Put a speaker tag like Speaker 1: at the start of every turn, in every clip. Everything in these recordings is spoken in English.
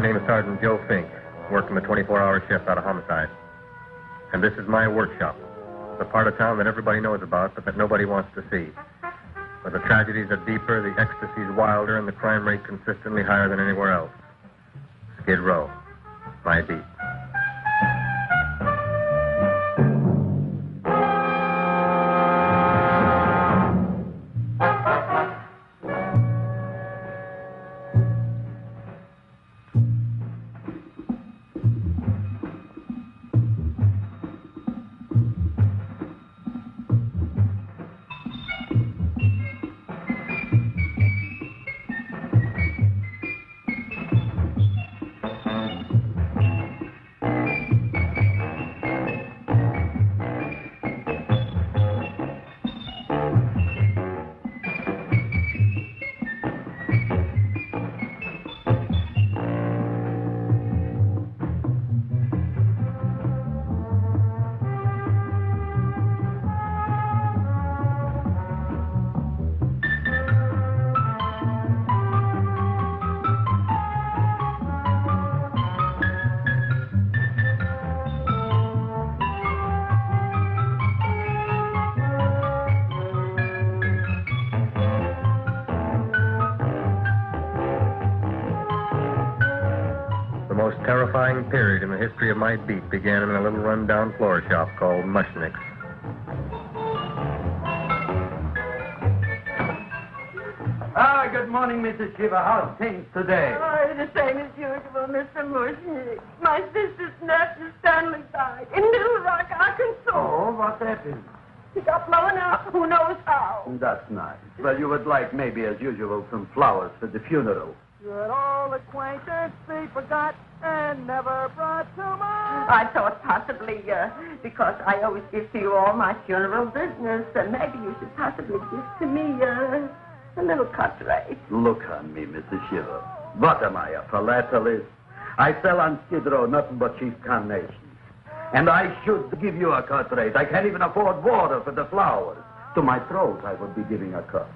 Speaker 1: name is Sergeant Joe Fink, working the 24-hour shift out of homicide. And this is my workshop, the part of town that everybody knows about, but that nobody wants to see. Where the tragedies are deeper, the ecstasy's wilder, and the crime rate consistently higher than anywhere else. Skid Row, my beat. The most terrifying period in the history of my beat began in a little run-down floor shop called Mushnick's.
Speaker 2: Good morning, Mrs. Shiva. How's things today?
Speaker 3: Oh, the same as usual, Mr. Mushnick. My sister's nephew, Stanley, died in Little Rock, Arkansas.
Speaker 2: Oh, what happened?
Speaker 3: He got blown up. Who knows how?
Speaker 2: That's nice. Well, you would like, maybe as usual, some flowers for the funeral.
Speaker 4: Should old acquaintance be forgot and never brought to mind?
Speaker 3: I thought possibly, because I always give to you all my funeral business, maybe you should possibly give to me, a little cut rate.
Speaker 2: Look on me, Mrs. Shiva. What am I, a philatelist? I sell on Skid Row nothing but cheap carnations. And I should give you a cut rate. I can't even afford water for the flowers. To my throat, I would be giving a cut.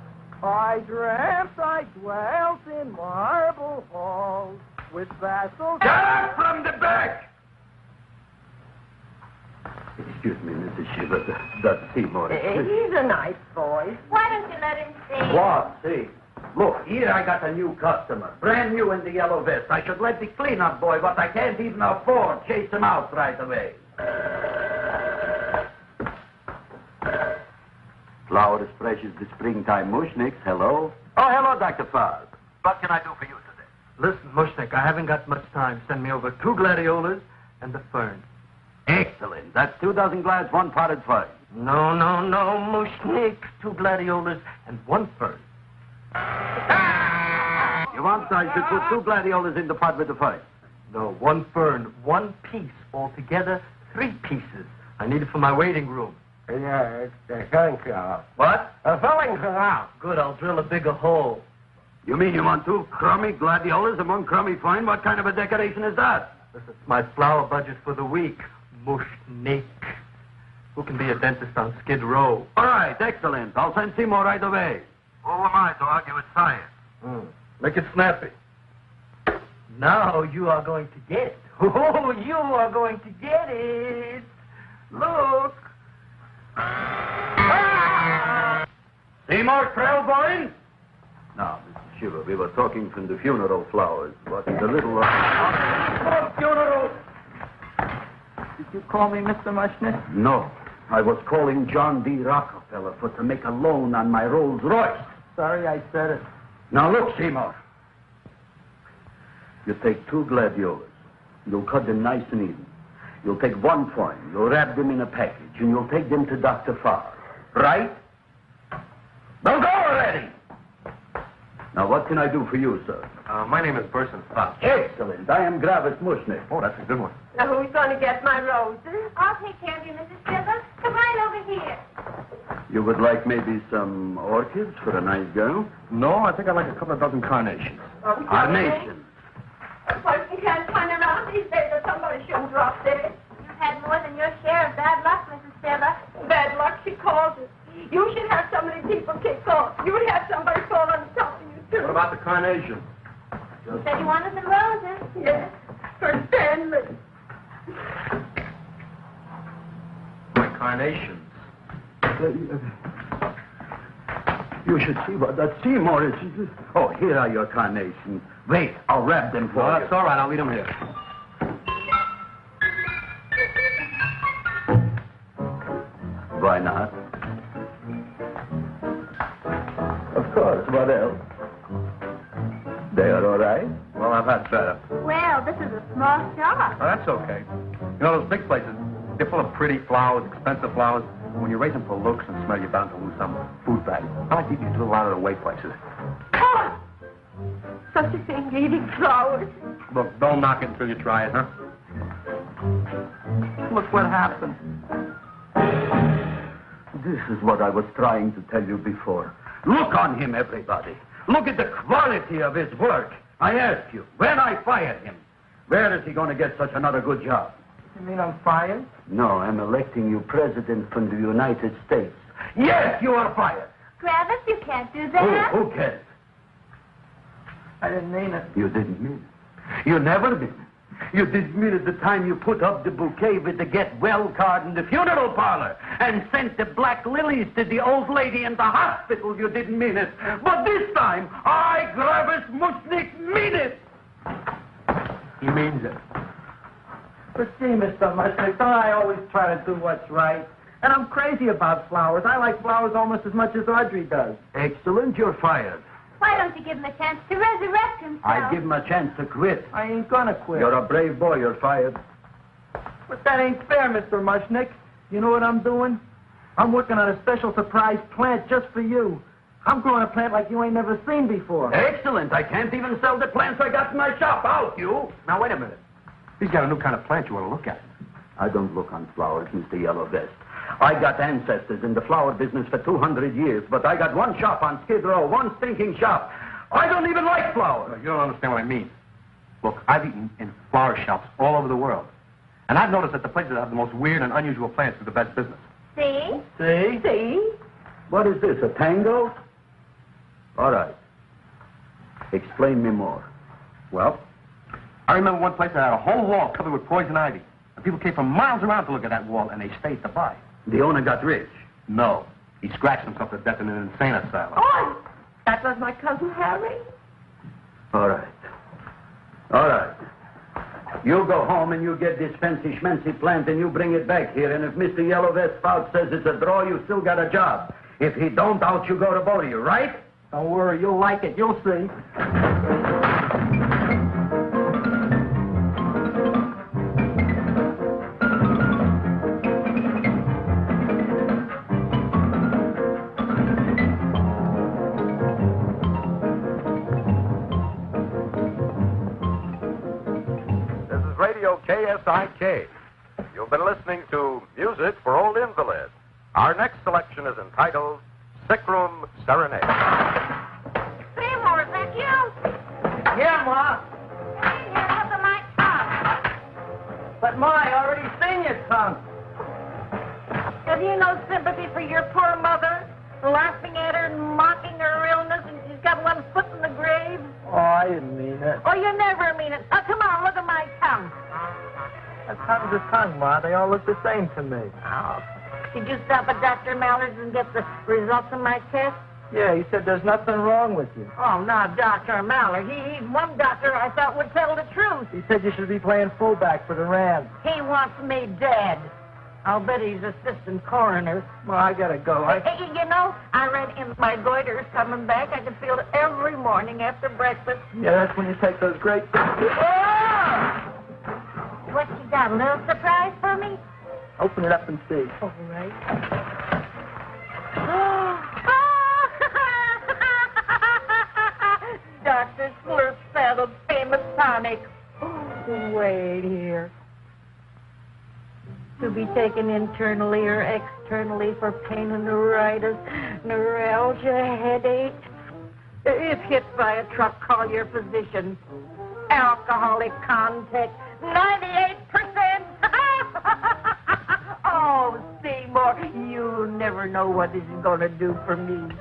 Speaker 4: I dreamt I dwelt in marble halls with vassals...
Speaker 2: Get up from the back! Excuse me, Mrs. Shiva, that's Seymour.
Speaker 3: He's a nice boy.
Speaker 5: Why don't you let him see?
Speaker 2: What? See? Look, here I got a new customer, brand new in the yellow vest. I should let the cleanup boy, but I can't even afford, chase him out right away. Flowers fresh as the springtime, Mushnicks. Hello? Oh, hello, Dr. Farr. What can I do for you today?
Speaker 6: Listen, Mushnick, I haven't got much time. Send me over 2 gladiolas and the fern.
Speaker 2: Excellent. That's 2 dozen glads, 1 potted fern.
Speaker 6: No, Mushnick. 2 gladiolas and 1 fern.
Speaker 2: You want I should put 2 gladiolas in the pot with the fern?
Speaker 6: No, 1 fern, 1 piece. Altogether, 3 pieces. I need it for my waiting room.
Speaker 4: Yeah, it's filling out.
Speaker 6: What?
Speaker 4: Filling out.
Speaker 6: Good, I'll drill a bigger hole.
Speaker 2: You mean you want 2 crummy gladiolas and 1 crummy fern? What kind of a decoration is that?
Speaker 6: This is my flower budget for the week. Mushnick. Who can be a dentist on Skid Row?
Speaker 2: All right, excellent. I'll send Seymour right away. Who am I to argue with science?
Speaker 6: Make it snappy. Now you are going to get it. Oh, you are going to get it. Look.
Speaker 2: Seymour Krelboyne? No, Mr. Shiva, we were talking from the funeral flowers. What is the little...
Speaker 4: Funeral! Did you call me Mr. Mushnick?
Speaker 2: No. I was calling John D. Rockefeller to make a loan on my Rolls Royce.
Speaker 4: Sorry I said it.
Speaker 2: Now look, Seymour. You take 2 gladiolas. You'll cut them nice and even. You'll take 1 fern. You'll wrap them in a package, and you'll take them to Dr. Farr. Right? Now go already! Now, what can I do for you, sir?
Speaker 1: My name is Burson Fox.
Speaker 2: Excellent. I am Gravis Mushnick.
Speaker 1: Oh, that's a good one.
Speaker 3: Now, who's going to get my roses?
Speaker 5: I'll take care of you, Mrs. Shiva. Come right over here.
Speaker 2: You would like maybe some orchids for a nice girl?
Speaker 1: No, I think I'd like a couple of dozen carnations.
Speaker 2: Carnations.
Speaker 3: A person can't turn around these days that somebody shouldn't drop dead.
Speaker 5: You've had more than your share of bad luck, Mrs. Shiva.
Speaker 3: Bad luck, she calls it. You should have so many people kicked off. You would have somebody fall on top of you, too.
Speaker 1: What about the carnations?
Speaker 5: You said you wanted some roses.
Speaker 3: Yes, for Stanley.
Speaker 7: My carnations.
Speaker 2: You should see what that Seymour is. Oh, here are your carnations. Wait, I'll wrap them for
Speaker 7: Oh,
Speaker 2: you.
Speaker 7: that's all right. I'll leave them here.
Speaker 2: Why not? Of course, what else? They are all right?
Speaker 7: Well, I've had better.
Speaker 5: Well, this is a small shop.
Speaker 7: Oh, that's okay. You know, those big places, they're full of pretty flowers, expensive flowers. When you raise them for looks and smell, you're bound to lose some food value. I like these little out-of-the-way places.
Speaker 3: Oh, such a thing, eating flowers.
Speaker 7: Look, don't knock it until you try it, huh?
Speaker 6: Look what happened.
Speaker 2: This is what I was trying to tell you before. Look on him, everybody. Look at the quality of his work. I ask you, when I fired him, where is he going to get such another good job?
Speaker 6: You mean I'm fired?
Speaker 2: No, I'm electing you president from the United States. Yes, you are fired.
Speaker 5: Gravis, you can't do that.
Speaker 2: Who cares?
Speaker 6: I didn't mean it.
Speaker 2: You didn't mean it. You never did. You didn't mean it the time you put up the bouquet with the get well card in the funeral parlor and sent the black lilies to the old lady in the hospital. You didn't mean it. But this time, I, Gravis Mushnick, mean it.
Speaker 7: He means it.
Speaker 6: But see, Mr. Mushnick, don't I always try to do what's right? And I'm crazy about flowers. I like flowers almost as much as Audrey does.
Speaker 2: Excellent, you're fired.
Speaker 5: Why don't you give him a chance to resurrect himself?
Speaker 2: I give him a chance to quit.
Speaker 6: I ain't gonna quit.
Speaker 2: You're a brave boy, you're fired.
Speaker 6: But that ain't fair, Mr. Mushnick. You know what I'm doing? I'm working on a special surprise plant just for you. I'm growing a plant like you ain't never seen before.
Speaker 2: Excellent. I can't even sell the plants I got in my shop. Out, you.
Speaker 7: Now, wait a minute. He's got a new kind of plant you want to look at.
Speaker 2: I don't look on flowers, Mr. Yellow Vest. I got ancestors in the flower business for 200 years, but I got one shop on Skid Row, one stinking shop. I don't even like flowers.
Speaker 7: You don't understand what I mean. Look, I've eaten in flower shops all over the world. And I've noticed that the places that have the most weird and unusual plants do the best business.
Speaker 5: See?
Speaker 6: See?
Speaker 3: See?
Speaker 2: What is this, a tango? All right. Explain me more.
Speaker 7: Well, I remember one place that had a whole wall covered with poison ivy. And people came from miles around to look at that wall, and they stayed to buy.
Speaker 2: The owner got rich.
Speaker 7: No. He scratched himself to death in an insane asylum.
Speaker 3: Oh, that was my cousin Harry.
Speaker 2: All right. All right. You go home and you get this fancy schmancy plant and you bring it back here. And if Mr. Yellow Vest Spout says it's a draw, you still got a job. If he don't, out you go to both of you, right?
Speaker 6: Don't worry, you'll like it. You'll see.
Speaker 8: KSIK. You've been listening to Music for Old Invalids. Our next selection is entitled Sick Room Serenade.
Speaker 5: Seymour, is that you?
Speaker 6: Yeah, Ma.
Speaker 5: Hey, here, look at my tongue.
Speaker 6: But Ma, I already seen your tongue.
Speaker 3: Have you no sympathy for your poor mother? Laughing at her and mocking her illness, and she's got one foot in the grave?
Speaker 6: Oh, I didn't mean it.
Speaker 3: Oh, you never mean it. Now, come on, look at my tongue.
Speaker 6: A tongue's a tongue, Ma. They all look the same to me.
Speaker 3: Oh, did you stop at Dr. Mallard's and get the results of my test?
Speaker 6: Yeah, he said there's nothing wrong with you.
Speaker 3: Oh, now, Dr. Mallard. He's one doctor I thought would tell the truth.
Speaker 6: He said you should be playing fullback for the Rams.
Speaker 3: He wants me dead. I'll bet he's assistant coroner.
Speaker 6: Well, I gotta go.
Speaker 3: Hey, you know, I read in my goiter's coming back. I can feel it every morning after breakfast.
Speaker 6: Yeah, that's when you take those great...
Speaker 3: Oh! What you got, a little surprise for me?
Speaker 6: Open it up and see.
Speaker 3: All right. Dr. Slurp saddled famous tonic. Wait here. To be taken internally or externally for pain and neuritis, neuralgia, headache. If hit by a truck, call your physician. Alcoholic contact, 98%. Oh, Seymour, you never know what this is going to do for me.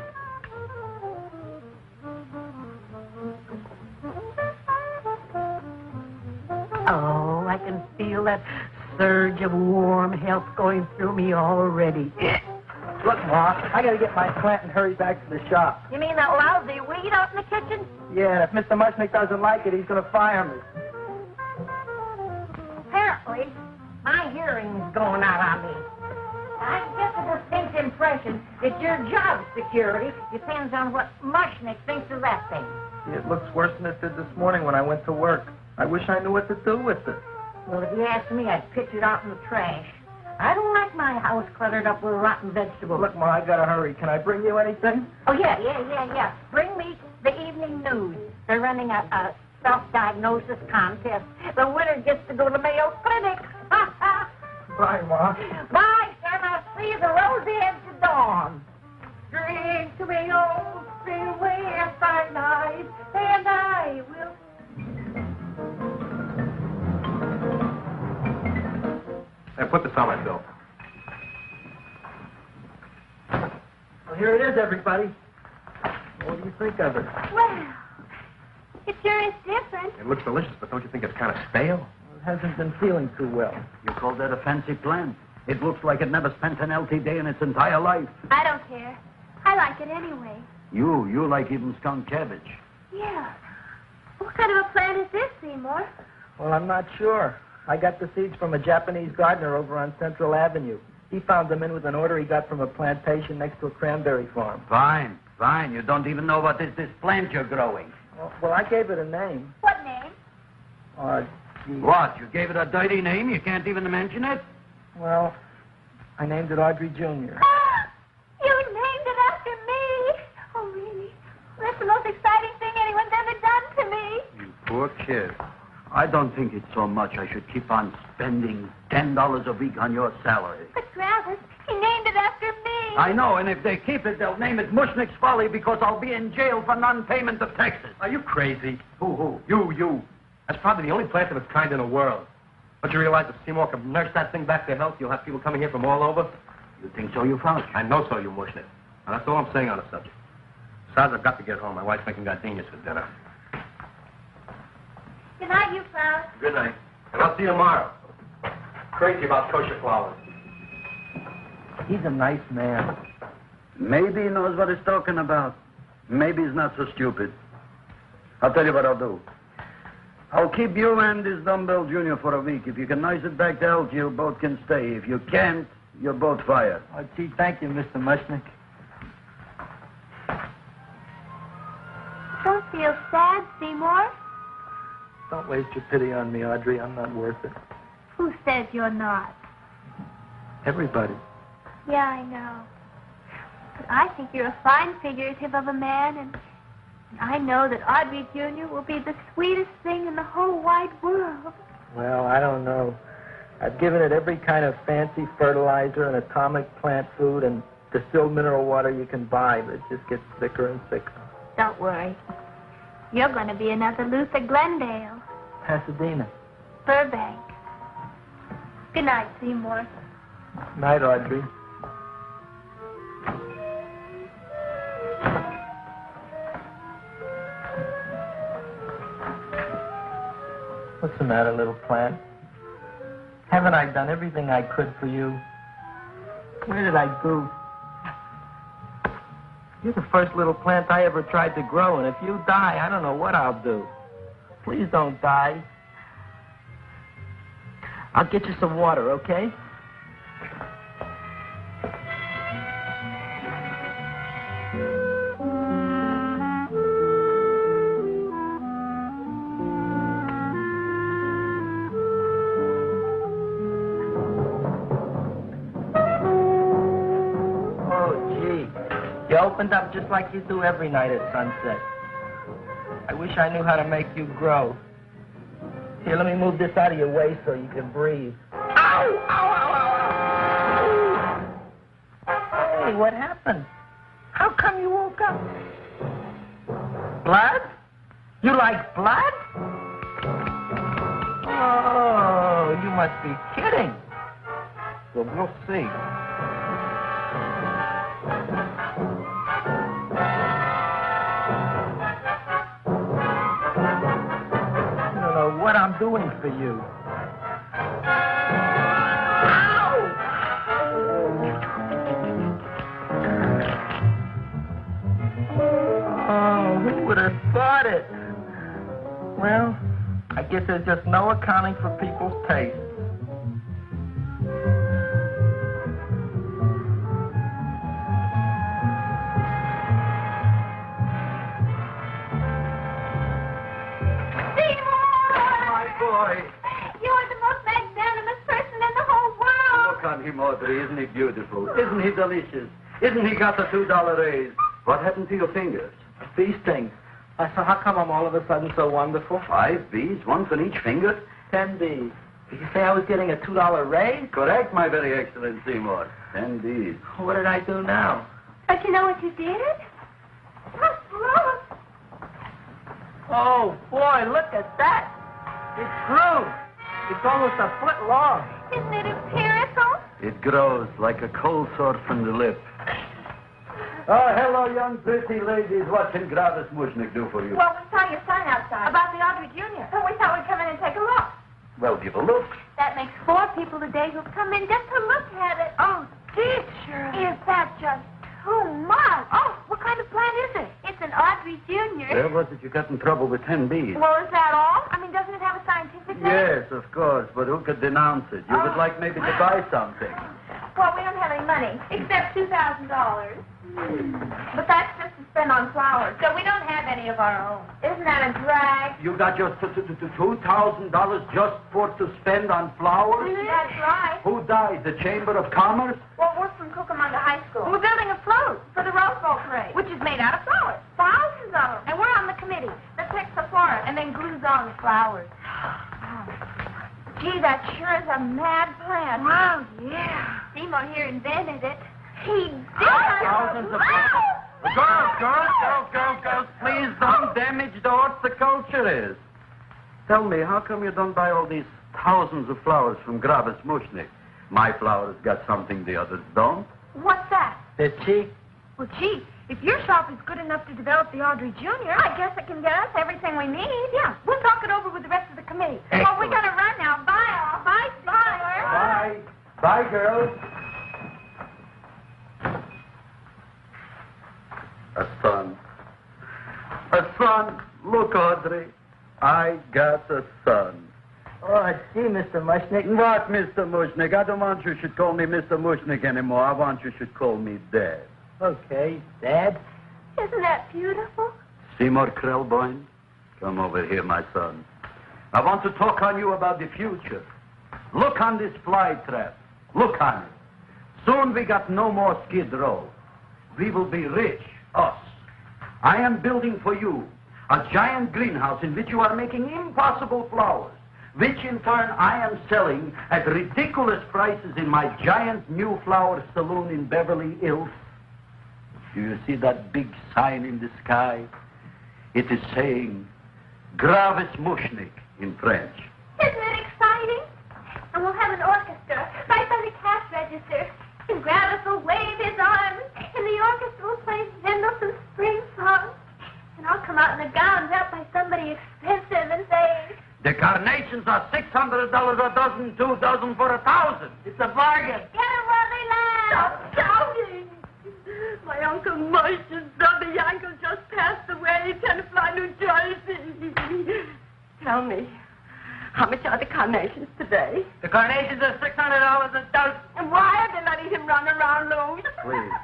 Speaker 3: feel that surge of warm health going through me already.
Speaker 6: Look, Ma, I gotta get my plant and hurry back to the shop.
Speaker 5: You mean that lousy weed out in the kitchen?
Speaker 6: Yeah, and if Mr. Mushnick doesn't like it, he's gonna fire me.
Speaker 3: Apparently, my hearing's going out on me. I get the distinct impression that your job security depends on what Mushnick thinks of that thing.
Speaker 6: See, it looks worse than it did this morning when I went to work. I wish I knew what to do with it.
Speaker 3: Well, if you ask me, I'd pitch it out in the trash. I don't like my house cluttered up with rotten vegetables.
Speaker 6: Look, Ma, I gotta hurry. Can I bring you anything?
Speaker 3: Oh, yeah. Bring me the evening news. They're running a self-diagnosis contest. The winner gets to go to Mayo Clinic.
Speaker 6: Bye, Ma.
Speaker 3: Bye, son. I'll see you the rosy edge of dawn. Drink to me, old freeway by night, and I will...
Speaker 7: Hey, put this on my bill.
Speaker 6: Well, here it is, everybody. What do you think of it?
Speaker 5: Well, it sure is different.
Speaker 7: It looks delicious, but don't you think it's kind of stale?
Speaker 6: Well, it hasn't been feeling too well.
Speaker 2: You call that a fancy plant? It looks like it never spent an LT day in its entire life.
Speaker 5: I don't care. I like it anyway.
Speaker 2: You like even skunk cabbage.
Speaker 5: Yeah. What kind of a plant is this, Seymour?
Speaker 6: Well, I'm not sure. I got the seeds from a Japanese gardener over on Central Avenue. He found them in with an order he got from a plantation next to a cranberry farm.
Speaker 2: Fine. You don't even know what is this plant you're growing.
Speaker 6: Well, I gave it a name.
Speaker 5: What name?
Speaker 6: Gee.
Speaker 2: What? You gave it a dirty name? You can't even mention it?
Speaker 6: Well, I named it Audrey Jr.
Speaker 5: You named it after me. Oh, really? That's the most exciting thing anyone's ever done to me.
Speaker 7: You poor kid.
Speaker 2: I don't think it's so much I should keep on spending $10 a week on your salary.
Speaker 5: But Gravis, he named it after me.
Speaker 2: I know, and if they keep it, they'll name it Mushnick's Folly because I'll be in jail for non-payment of taxes.
Speaker 7: Are you crazy?
Speaker 2: Who?
Speaker 7: You. That's probably the only plant of its kind in the world. Don't you realize if Seymour can nurse that thing back to health, you'll have people coming here from all over?
Speaker 2: You think so, you found?
Speaker 7: I know so, you Mushnick. Now, that's all I'm saying on the subject. Besides, I've got to get home. My wife's making gardenias for dinner.
Speaker 5: Good night, you Klaus.
Speaker 7: Good night. And I'll see you tomorrow. Crazy about kosher flowers.
Speaker 6: He's a nice man.
Speaker 2: Maybe he knows what he's talking about. Maybe he's not so stupid. I'll tell you what I'll do. I'll keep you and this dumbbell junior for a week. If you can nurse it back to health, you both can stay. If you can't, you're both fired.
Speaker 6: Oh, gee, thank you, Mr. Mushnick.
Speaker 5: Don't feel sad, Seymour.
Speaker 6: Don't waste your pity on me, Audrey. I'm not worth it.
Speaker 5: Who says you're not?
Speaker 6: Everybody.
Speaker 5: Yeah, I know. But I think you're a fine figurative of a man, and I know that Audrey Jr. will be the sweetest thing in the whole wide world.
Speaker 6: Well, I don't know. I've given it every kind of fancy fertilizer and atomic plant food and distilled mineral water you can buy, but it just gets thicker and thicker.
Speaker 5: Don't worry. You're going to be another Luther Glendale.
Speaker 6: Pasadena.
Speaker 5: Burbank. Good night, Seymour.
Speaker 6: Night, Audrey. What's the matter, little plant? Haven't I done everything I could for you? Where did I goof? You're the first little plant I ever tried to grow, and if you die, I don't know what I'll do. Please don't die. I'll get you some water, okay? You opened up just like you do every night at sunset. I wish I knew how to make you grow. Here, let me move this out of your way so you can breathe. Ow! Ow, ow, ow, ow! Hey, what happened? How come you woke up? Blood? You like blood? Oh, you must be kidding. Well, we'll see. What I'm doing for you. guess there's just no accounting for people's tastes.
Speaker 2: Boy.
Speaker 5: You're the most magnanimous person in the whole world.
Speaker 2: Look on him, Audrey. Isn't he beautiful? Isn't he delicious? Isn't he got the $2 raise? What happened to your fingers?
Speaker 6: These things. So how come I'm all of a sudden so wonderful?
Speaker 2: 5 B's, one for each finger?
Speaker 6: 10 B's. Did you say I was getting a $2 raise?
Speaker 2: Correct, my very excellent Seymour. 10 B's.
Speaker 6: What did I do now?
Speaker 5: Don't you know what you did?
Speaker 6: Oh, boy, look at that. It grew. It's almost a foot long.
Speaker 5: Isn't it empirical?
Speaker 2: It grows like a cold sore from the lip. Oh, hello, young pretty ladies. What can Gravis Mushnick do for you?
Speaker 5: Well, we saw your son outside. About the Audrey Jr. So we thought we'd come in and take a look.
Speaker 2: Well, give a look.
Speaker 5: That makes 4 people today who've come in just to look at it. Oh, teacher. Is that just too much? Oh, what kind of plant is it? It's an Audrey Jr.
Speaker 2: Well, what did you get in trouble with 10 B's?
Speaker 5: Well, is that all? I mean, doesn't it have a scientific name?
Speaker 2: Yes, of course, but who could denounce it? You would like maybe to buy something.
Speaker 5: Well, we don't have any money, except $2,000. But that's just to spend on flowers, so we don't have any of our own. Isn't that a drag?
Speaker 2: You got your $2,000 just to spend on flowers?
Speaker 5: That's right.
Speaker 2: Who died? The Chamber of Commerce?
Speaker 5: Well, we're from Cucamonga High School. We're building a float for the Rose Bowl parade, which is made out of flowers. Thousands of them. And we're on the committee that picks the florist and then glues on the flowers. Gee, that sure is a mad plan. Wow, yeah. Seymour here invented it. He did.
Speaker 2: Thousands of Girls, please don't damage the horticulture is. Tell me, how come you don't buy all these thousands of flowers from Gravis Mushnick? My flowers got something the others don't.
Speaker 5: What's that?
Speaker 6: They're cheap.
Speaker 5: Well, gee, if your shop is good enough to develop the Audrey Jr., I guess it can get us everything we need. Yeah, we'll talk it over with the rest of the committee.
Speaker 2: Excellent.
Speaker 5: Well, we gotta run now. Bye, all. Bye, Seymour.
Speaker 2: Bye. Bye, girls. A son. A son. Look, Audrey. I got a son.
Speaker 6: Oh, I see, Mr. Mushnick.
Speaker 2: What, Mr. Mushnick? I don't want you should call me Mr. Mushnick anymore. I want you should call me Dad.
Speaker 6: Okay, Dad.
Speaker 5: Isn't that beautiful?
Speaker 2: Seymour Krelboyne, come over here, my son. I want to talk on you about the future. Look on this fly trap. Look on it. Soon we got no more Skid Row. We will be rich, us. I am building for you a giant greenhouse in which you are making impossible flowers, which in turn I am selling at ridiculous prices in my giant new flower saloon in Beverly Hills. Do you see that big sign in the sky? It is saying, Gravis Mushnick in French.
Speaker 5: Isn't it exciting? And we'll have an orchestra right by the cash register. And Gravis will wave his arms, and the orchestra will play Mendelssohn's spring song. And I'll come out in a gown wrapped by somebody expensive and say,
Speaker 2: The carnations are $600 a dozen, 2 dozen for 1,000. It's a bargain.
Speaker 5: get it while they last.
Speaker 3: Stop shouting! My Uncle Moshe's brother Yankel just passed away in Tenafly, New Jersey. Tell me, how much are the carnations today?
Speaker 6: The carnations are $600 a dozen.
Speaker 3: And why are they letting him run around loose?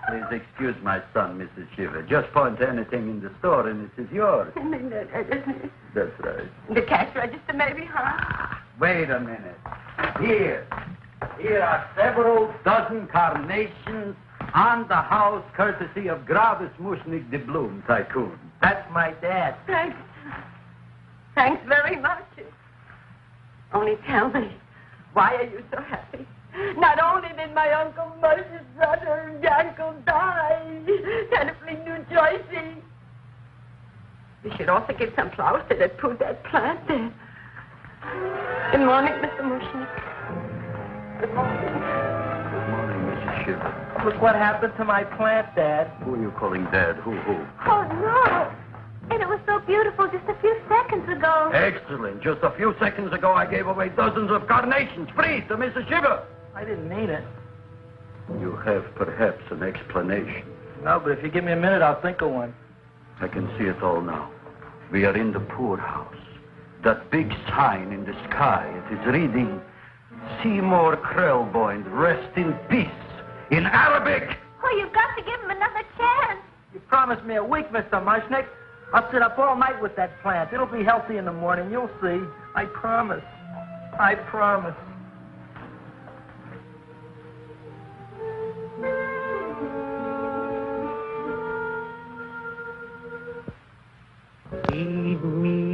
Speaker 2: Please excuse my son, Mrs. Shiver. Just point to anything in the store and it is yours. That's right.
Speaker 3: The cash register, maybe, huh?
Speaker 2: Wait a minute. Here are several dozen carnations on the house courtesy of Gravis Mushnick, the Bloom Tycoon.
Speaker 6: That's my dad.
Speaker 3: Thanks. Thanks very much. Only tell me, why are you so happy? Not only did my Uncle Moshe's brother Yankel die in Tenafly, New Jersey, we should also give some flowers to that poor dead plant there. Good morning, Mr. Mushnick. Good morning.
Speaker 2: Good morning, Mrs. Shiver.
Speaker 6: Look what happened to my plant, Dad.
Speaker 2: Who are you calling Dad? Who?
Speaker 5: Oh, no. And it was so beautiful just a few seconds ago.
Speaker 2: Excellent. Just a few seconds ago, I gave away dozens of carnations free to Mrs. Shiver.
Speaker 6: I didn't mean it.
Speaker 2: You have perhaps an explanation.
Speaker 6: No, but if you give me a minute, I'll think of one.
Speaker 2: I can see it all now. We are in the poorhouse. that big sign in the sky. It is reading, Seymour Krelboyne, rest in peace, in Arabic.
Speaker 5: Oh, you've got to give him another chance.
Speaker 6: You promised me a week, Mr. Mushnick. I'll sit up all night with that plant. It'll be healthy in the morning. You'll see. I promise. I promise.
Speaker 2: Feed me.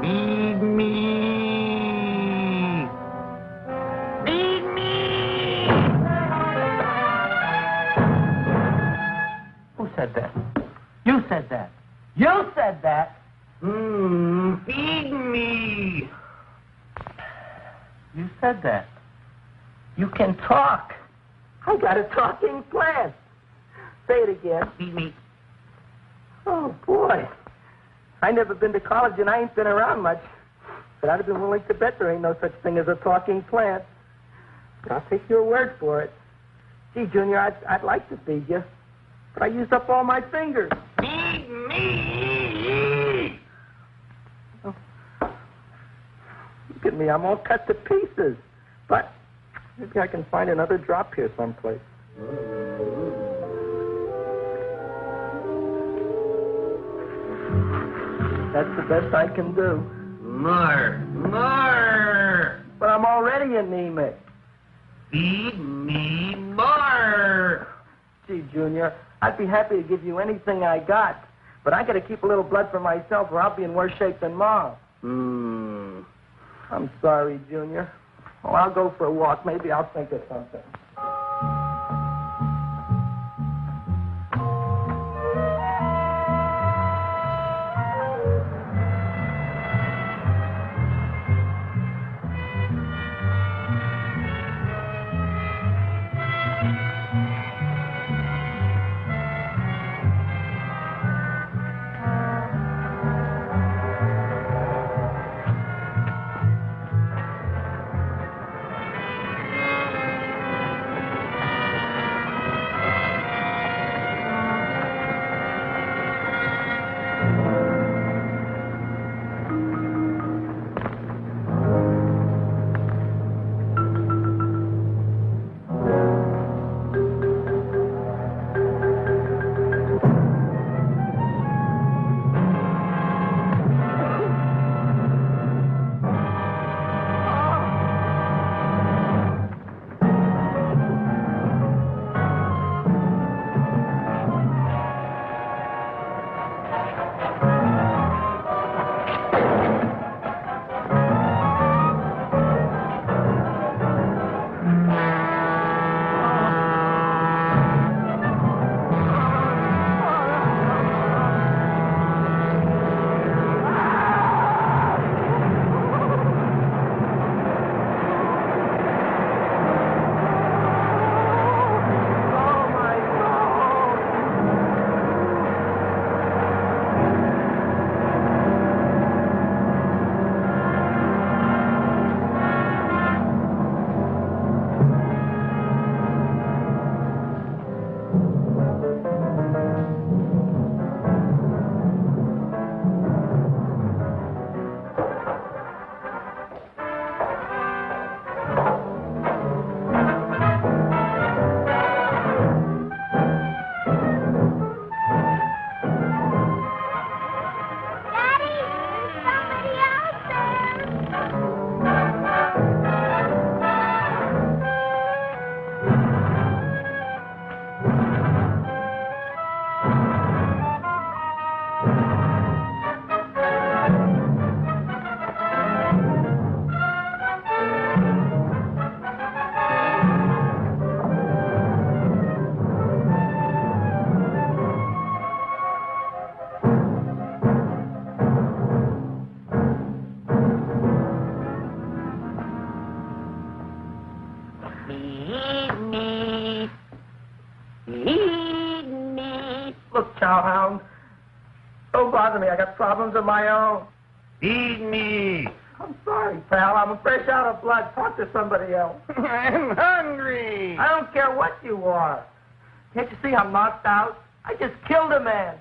Speaker 2: Feed me. Feed me.
Speaker 6: Who said that? You said that. You said that.
Speaker 2: Feed me.
Speaker 6: You said that. You can talk. I got a talking plant. Say it again.
Speaker 2: Feed me.
Speaker 6: Oh, boy. I never been to college and I ain't been around much. But I'd have been willing to bet there ain't no such thing as a talking plant. But I'll take your word for it. Gee, Junior, I'd like to feed you. But I used up all my fingers.
Speaker 2: Feed me.
Speaker 6: Oh. Look at me. I'm all cut to pieces. But maybe I can find another drop here someplace. That's the best I can do.
Speaker 2: More.
Speaker 6: But I'm already anemic.
Speaker 2: Feed me more.
Speaker 6: Gee, Junior, I'd be happy to give you anything I got. But I got to keep a little blood for myself or I'll be in worse shape than Mom. I'm sorry, Junior. Well, I'll go for a walk. Maybe I'll think of something. Look, cowhound, don't bother me. I got problems of my own.
Speaker 2: Feed me.
Speaker 6: I'm sorry, pal. I'm fresh out of blood. Talk to somebody else.
Speaker 4: I'm hungry.
Speaker 6: I don't care what you are. Can't you see I'm knocked out? I just killed a man.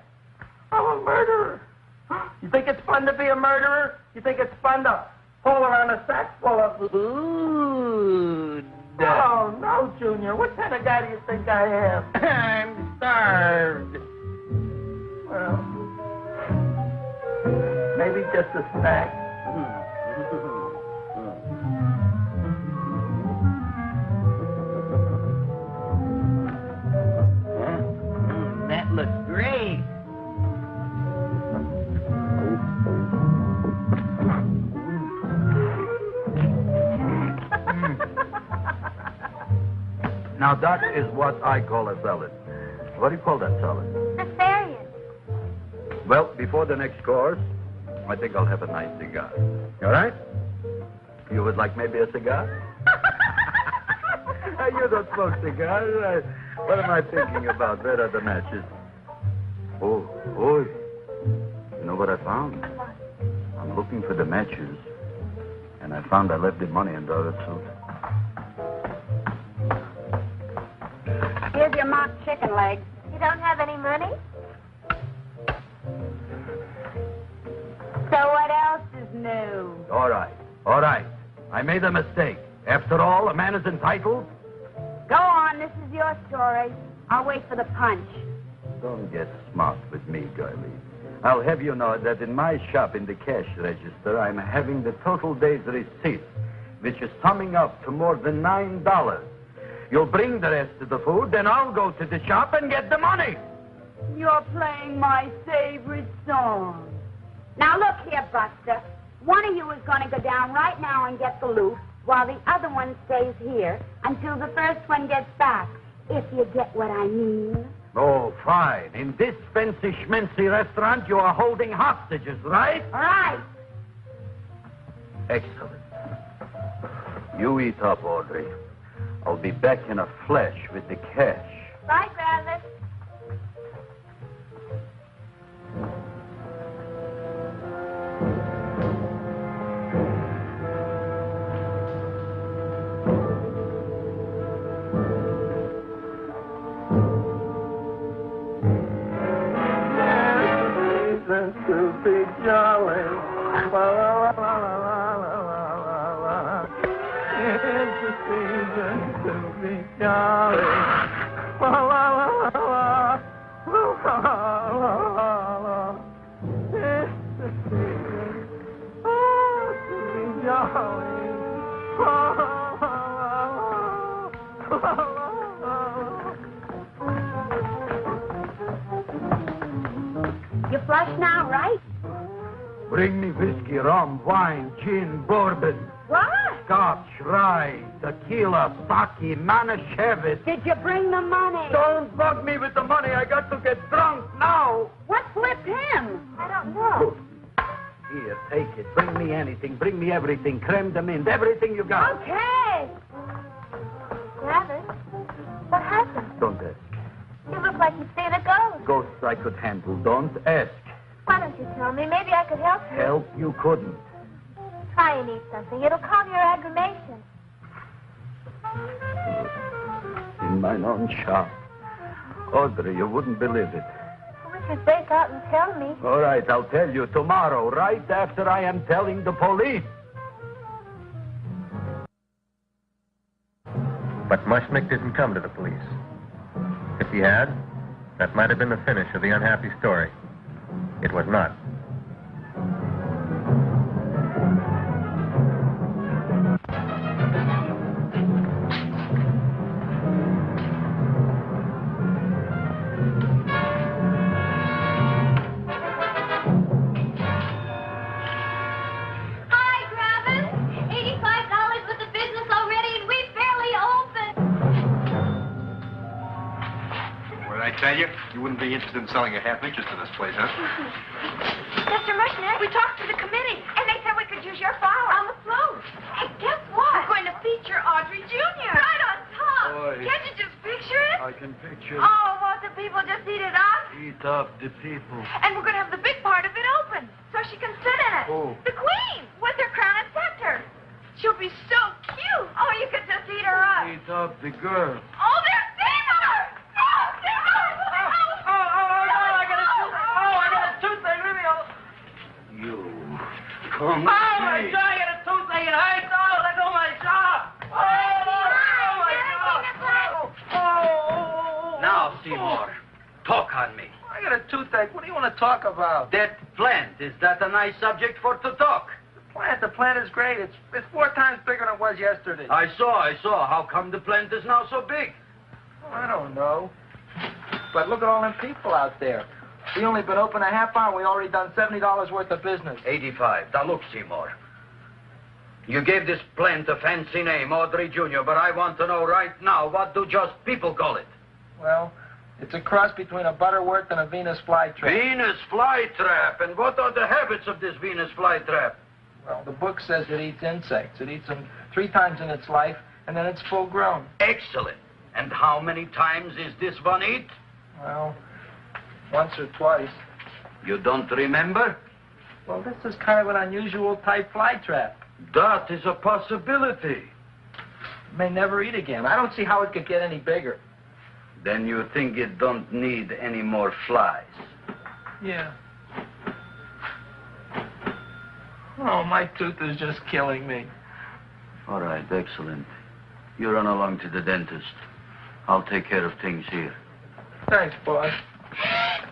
Speaker 6: I'm a murderer. You think it's fun to be a murderer? You think it's fun to haul around a sack full of food? Oh, no, Junior. What kind of guy do you think I am? I'm starved. Well, maybe just a snack. That looks great.
Speaker 2: Now, that is what I call a salad. What do you call that salad?
Speaker 5: Asparagus.
Speaker 2: Well, before the next course, I think I'll have a nice cigar. All right? You would like maybe a cigar? You don't smoke cigars. What am I thinking about? Where are the matches? Oh. You know what I found? I'm looking for the matches, and I found I left the money in the other suit.
Speaker 3: Here's your mock chicken leg.
Speaker 5: You don't have any money?
Speaker 3: So what else is new?
Speaker 2: All right. I made a mistake. After all, a man is entitled.
Speaker 3: Go on, this is your story. I'll wait for the punch.
Speaker 2: Don't get smart with me, girlie. I'll have you know that in my shop in the cash register, I'm having the total day's receipt, which is summing up to more than $9. You'll bring the rest of the food, then I'll go to the shop and get the money.
Speaker 3: You're playing my favorite song. Now look here, Buster. One of you is going to go down right now and get the loot, while the other one stays here until the first one gets back, if you get what I mean.
Speaker 2: Oh, fine. In this fancy schmancy restaurant, you are holding hostages, right?
Speaker 3: All right.
Speaker 2: Excellent. You eat up, Audrey. I'll be back in a flash with the cash.
Speaker 5: Bye, Gravis.
Speaker 6: To be jolly. La, la, la, la, la, la, la, la. It's the season to be jolly. La, la, la, la, la. La, la, la, la. It's the season to be jolly. La, la, la, la, la.
Speaker 5: You flush now, right?
Speaker 2: Bring me whiskey, rum, wine, gin, bourbon.
Speaker 5: What?
Speaker 2: Scotch, rye, tequila, sake, Manischewitz.
Speaker 3: Did you bring the money?
Speaker 2: Don't bug me with the money. I got to get drunk now.
Speaker 3: What flipped him?
Speaker 5: I don't know.
Speaker 2: Here, take it. Bring me anything. Bring me everything. Creme de menthe. Everything you got.
Speaker 3: Okay.
Speaker 5: Gravis, what happened?
Speaker 2: Don't ask.
Speaker 5: You look like you've seen a ghost.
Speaker 2: Ghosts I could handle. Don't ask.
Speaker 5: Why don't you tell me? Maybe I could help you.
Speaker 2: Help you couldn't.
Speaker 5: Try and eat something. It'll calm your aggravation.
Speaker 2: In my own shop. Audrey, you wouldn't believe it.
Speaker 5: I wish you'd break out and tell me.
Speaker 2: All right, I'll tell you tomorrow, right after I am telling the police.
Speaker 1: But Mushnick didn't come to the police. If he had, that might have been the finish of the unhappy story. It was not.
Speaker 5: Hi, Gravis. $85 with the business already, and we barely opened.
Speaker 7: What did I tell you? You wouldn't be interested in selling a half interest in this place, huh?
Speaker 5: Mr. Mushnick, we talked to the committee, and they said we could use your flower on the float. Hey, guess what? We're going to feature Audrey Jr. Right on top.
Speaker 2: Boy.
Speaker 5: Can't you just picture it?
Speaker 2: I can picture
Speaker 5: Oh, won't the people just eat it up?
Speaker 2: Eat up the people.
Speaker 5: And we're going to have the big part of it open, so she can sit in it.
Speaker 2: Oh.
Speaker 5: The queen, with her crown and scepter. She'll be so cute. Oh, you could just eat her up.
Speaker 2: Eat up the girl.
Speaker 5: Oh, there's Seymour! No, Seymour! Oh,
Speaker 2: Clumsy.
Speaker 6: Oh, my God, I got a toothache and I don't let go of my jaw. Oh,
Speaker 2: Now, Seymour, talk on me.
Speaker 6: I got a toothache. What do you want to talk about?
Speaker 2: That plant, is that a nice subject for to talk?
Speaker 6: The plant is great. It's 4 times bigger than it was yesterday.
Speaker 2: I saw. How come the plant is now so big?
Speaker 6: Oh, I don't know. But look at all them people out there. We only been open a half hour. We already done $70 worth of business.
Speaker 2: 85. Now, look, Seymour. You gave this plant a fancy name, Audrey Jr., but I want to know right now, what do just people call it?
Speaker 6: Well, it's a cross between a Butterworth and a Venus flytrap.
Speaker 2: Venus flytrap. And what are the habits of this Venus flytrap?
Speaker 6: Well, the book says it eats insects. It eats them 3 times in its life, and then it's full grown.
Speaker 2: Excellent. And how many times is this one eat?
Speaker 6: Well, once or twice.
Speaker 2: You don't remember?
Speaker 6: Well, this is kind of an unusual type flytrap.
Speaker 2: That is a possibility.
Speaker 6: It may never eat again. I don't see how it could get any bigger.
Speaker 2: Then you think it don't need any more flies?
Speaker 6: Yeah. Oh, my tooth is just killing me.
Speaker 2: All right, excellent. You run along to the dentist. I'll take care of things here.
Speaker 6: Thanks, boss.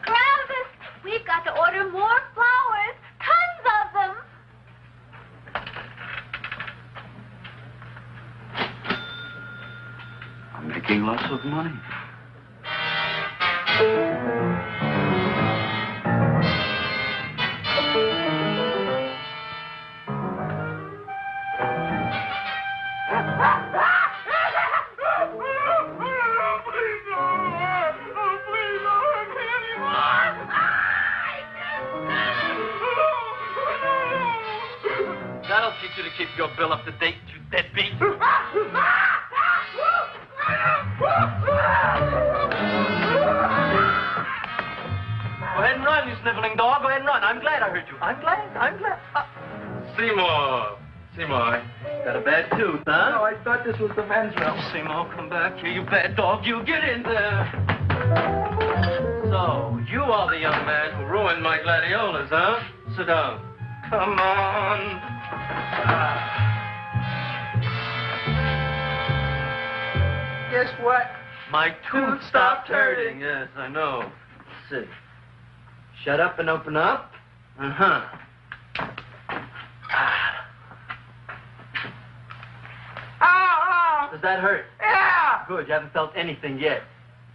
Speaker 5: Gravis, we've got to order more flowers. Tons of them.
Speaker 2: I'm making lots of money.
Speaker 6: That'll teach you to keep your bill up to date, you deadbeat. Go ahead and run, you sniveling dog. Go ahead and run. I'm glad I heard you. I'm glad.
Speaker 9: Seymour, got a bad tooth, huh?
Speaker 6: No, I thought this was the men's room.
Speaker 9: Seymour, come back here, you bad dog. You get in there. So, you are the young man who ruined my gladiolas, huh? Sit down. Come on.
Speaker 6: Guess what?
Speaker 9: My tooth stopped hurting. Yes, I know. Let's see. Shut up and open up. Uh-huh. Does that hurt?
Speaker 6: Yeah!
Speaker 9: Good, you haven't felt anything yet.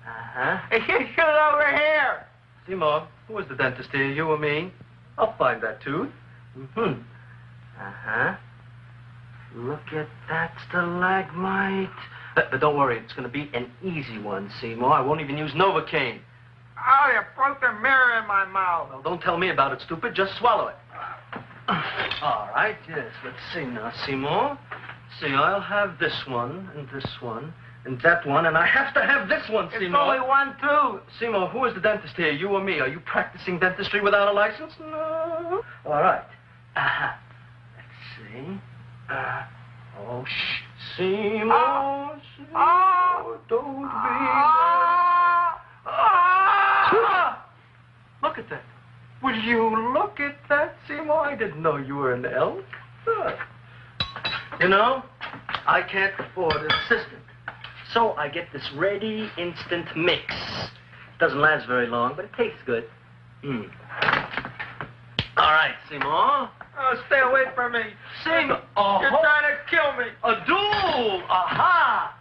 Speaker 9: Uh-huh.
Speaker 6: Get over here!
Speaker 9: Seymour, who is the dentist here, you or me? I'll find that tooth. Mm-hmm. Uh-huh. Look at that stalagmite. But don't worry, it's going to be an easy one, Seymour. I won't even use Novocaine.
Speaker 6: Oh, you broke the mirror in my mouth.
Speaker 9: Well, don't tell me about it, stupid. Just swallow it. All right, yes. Let's see now, Seymour. See, I'll have this one, and that one, and I have to have this one, Seymour.
Speaker 6: It's only one tooth.
Speaker 9: Seymour, who is the dentist here, you or me? Are you practicing dentistry without a license? No. All right. Let's see. Oh, shh. Seymour, Seymour, don't be Look at that. Will you look at that, Seymour? I didn't know you were an elk. You know, I can't afford an assistant. So I get this ready instant mix. Doesn't last very long, but it tastes good. All right, Seymour.
Speaker 6: Oh, stay away from me.
Speaker 9: Seymour.
Speaker 6: You're trying to kill me.
Speaker 9: A duel. Aha.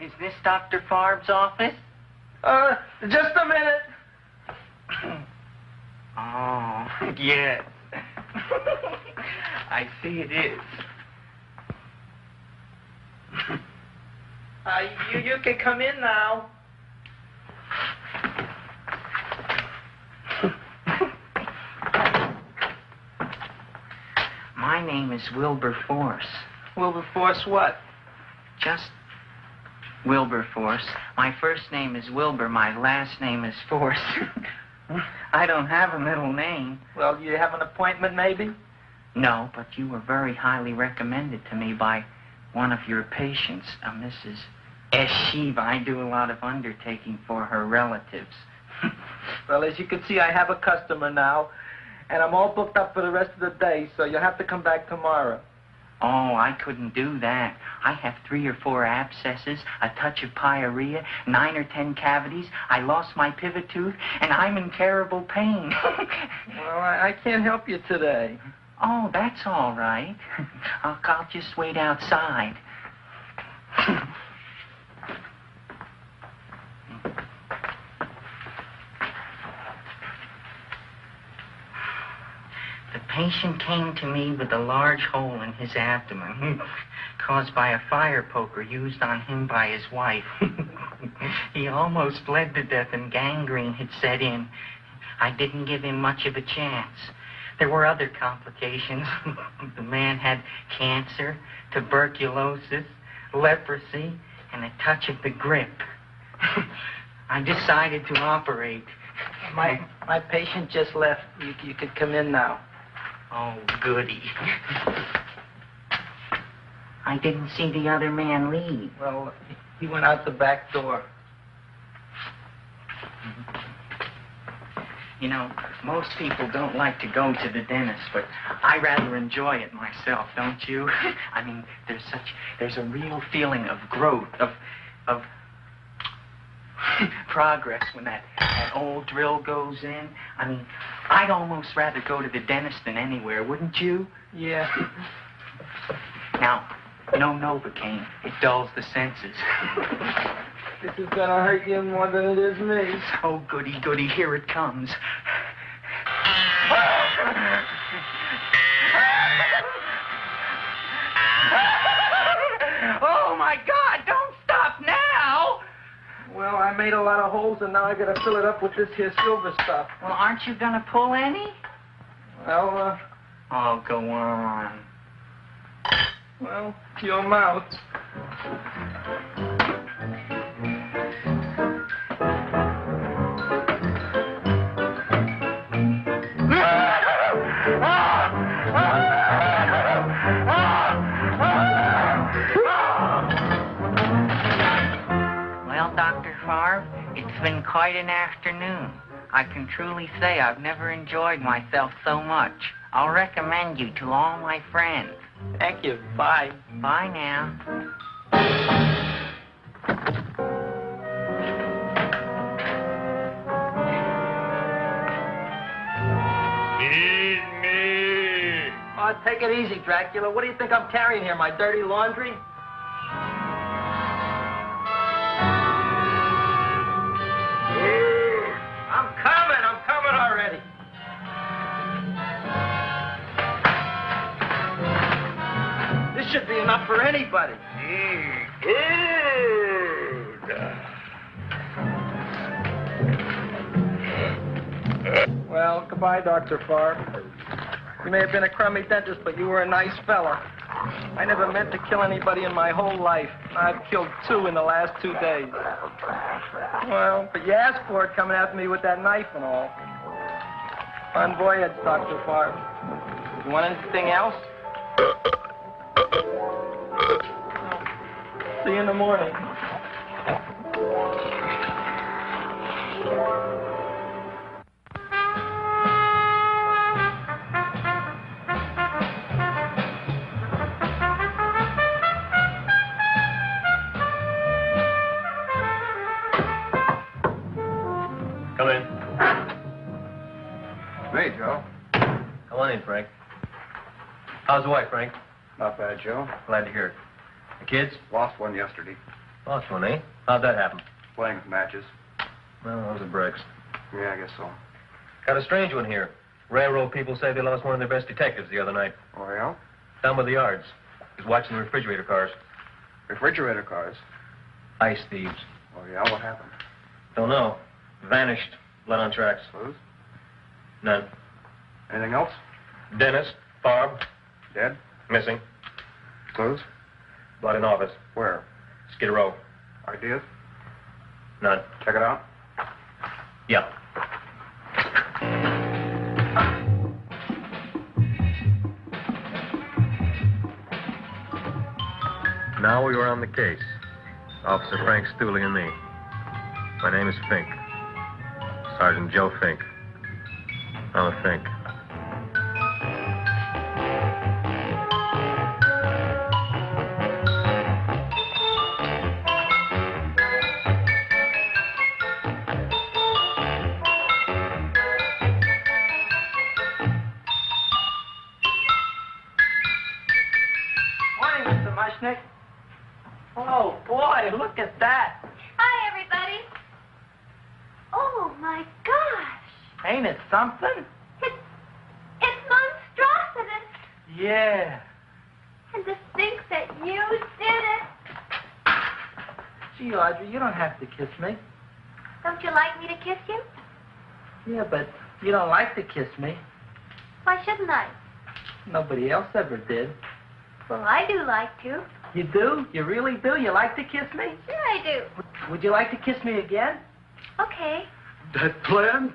Speaker 10: Is this Dr. Farb's office?
Speaker 6: Just a minute.
Speaker 10: Oh, yes. I see it is.
Speaker 6: You can come in now.
Speaker 10: My name is Wilberforce.
Speaker 6: Wilberforce what?
Speaker 10: Just Wilberforce. My first name is Wilbur. My last name is Force. I don't have a middle name.
Speaker 6: Well, you have an appointment, maybe?
Speaker 10: No, but you were very highly recommended to me by one of your patients, Mrs. Eshiva. I do a lot of undertaking for her relatives.
Speaker 6: Well, as you can see, I have a customer now, and I'm all booked up for the rest of the day, so you'll have to come back tomorrow.
Speaker 10: Oh, I couldn't do that. I have 3 or 4 abscesses, a touch of pyorrhea, 9 or 10 cavities. I lost my pivot tooth, and I'm in terrible pain.
Speaker 6: Well, I can't help you today.
Speaker 10: Oh, that's all right. I'll just wait outside. The patient came to me with a large hole in his abdomen caused by a fire poker used on him by his wife. He almost bled to death and gangrene had set in. I didn't give him much of a chance. There were other complications. The man had cancer, tuberculosis, leprosy, and a touch of the grip. I decided to operate.
Speaker 6: My patient just left. You could come in now.
Speaker 10: Oh, goody. I didn't see the other man leave.
Speaker 6: Well, he went out the back door.
Speaker 10: You know, most people don't like to go to the dentist, but I rather enjoy it myself, don't you? I mean, there's a real feeling of growth, of progress when that old drill goes in. I mean, I'd almost rather go to the dentist than anywhere, wouldn't you?
Speaker 6: Yeah.
Speaker 10: Now, no Novocaine. It dulls the senses.
Speaker 6: This is gonna hurt you more than it is me.
Speaker 10: Oh, goody, goody, here it comes. Oh, my God, don't stop now!
Speaker 6: Well, I made a lot of holes, and now I gotta fill it up with this here silver stuff.
Speaker 10: Well, aren't you gonna pull any?
Speaker 6: Well,
Speaker 10: Oh, go on.
Speaker 6: Well, your mouth.
Speaker 10: Well, Dr. Favre, it's been quite an afternoon. I can truly say I've never enjoyed myself so much. I'll recommend you to all my friends.
Speaker 6: Thank you. Bye.
Speaker 10: Bye now.
Speaker 11: Feed me.
Speaker 6: Oh, take it easy, Dracula. What do you think I'm carrying here, my dirty laundry? I'm coming already. This should be enough for anybody. Well, goodbye, Dr. Favre. You may have been a crummy dentist, but you were a nice fella. I never meant to kill anybody in my whole life. I've killed 2 in the last 2 days. Well, but you asked for it coming after me with that knife and all. Bon voyage, Dr. Favre. You want anything else? See you in the morning.
Speaker 9: Come in.
Speaker 7: Hey, Joe.
Speaker 9: Come on in, Frank. How's the wife, Frank?
Speaker 7: Not bad, Joe.
Speaker 9: Glad to hear it. The kids?
Speaker 7: Lost one yesterday.
Speaker 9: Lost one, eh? How'd that happen?
Speaker 7: Playing with matches.
Speaker 9: Well, those are bricks.
Speaker 7: Yeah, I guess so.
Speaker 9: Got a strange one here. Railroad people say they lost one of their best detectives the other night.
Speaker 7: Oh, yeah?
Speaker 9: Down by the yards. He was watching the refrigerator cars.
Speaker 7: Refrigerator cars.
Speaker 9: Ice thieves.
Speaker 7: Oh, yeah? What happened?
Speaker 9: Don't know. Vanished. Blood on tracks.
Speaker 7: Clues?
Speaker 9: None.
Speaker 7: Anything else?
Speaker 9: Dennis. Barb.
Speaker 7: Dead?
Speaker 9: Missing.
Speaker 7: Clues?
Speaker 9: Blood in office.
Speaker 7: Where?
Speaker 9: Skid Row.
Speaker 7: Ideas?
Speaker 9: None.
Speaker 7: Check it out.
Speaker 9: Yeah.
Speaker 1: Now we were on the case. Officer Frank Stooley and me. My name is Fink. Sergeant Joe Fink. I'm a Fink.
Speaker 6: Morning, Mr. Mushnick. Oh, boy, look at that.
Speaker 5: Hi, everybody. Oh, my gosh.
Speaker 6: Ain't it something?
Speaker 5: It's monstrosity.
Speaker 6: Yeah.
Speaker 5: And to think that you did it.
Speaker 6: Gee, Audrey, you don't have to kiss me.
Speaker 5: Don't you like me to kiss you?
Speaker 6: Yeah, but you don't like to kiss me.
Speaker 5: Why shouldn't I?
Speaker 6: Nobody else ever did.
Speaker 5: Well, I do like to.
Speaker 6: You do? You really do? You like to kiss me?
Speaker 5: Sure I do.
Speaker 6: Would you like to kiss me again?
Speaker 5: Okay.
Speaker 2: That plant?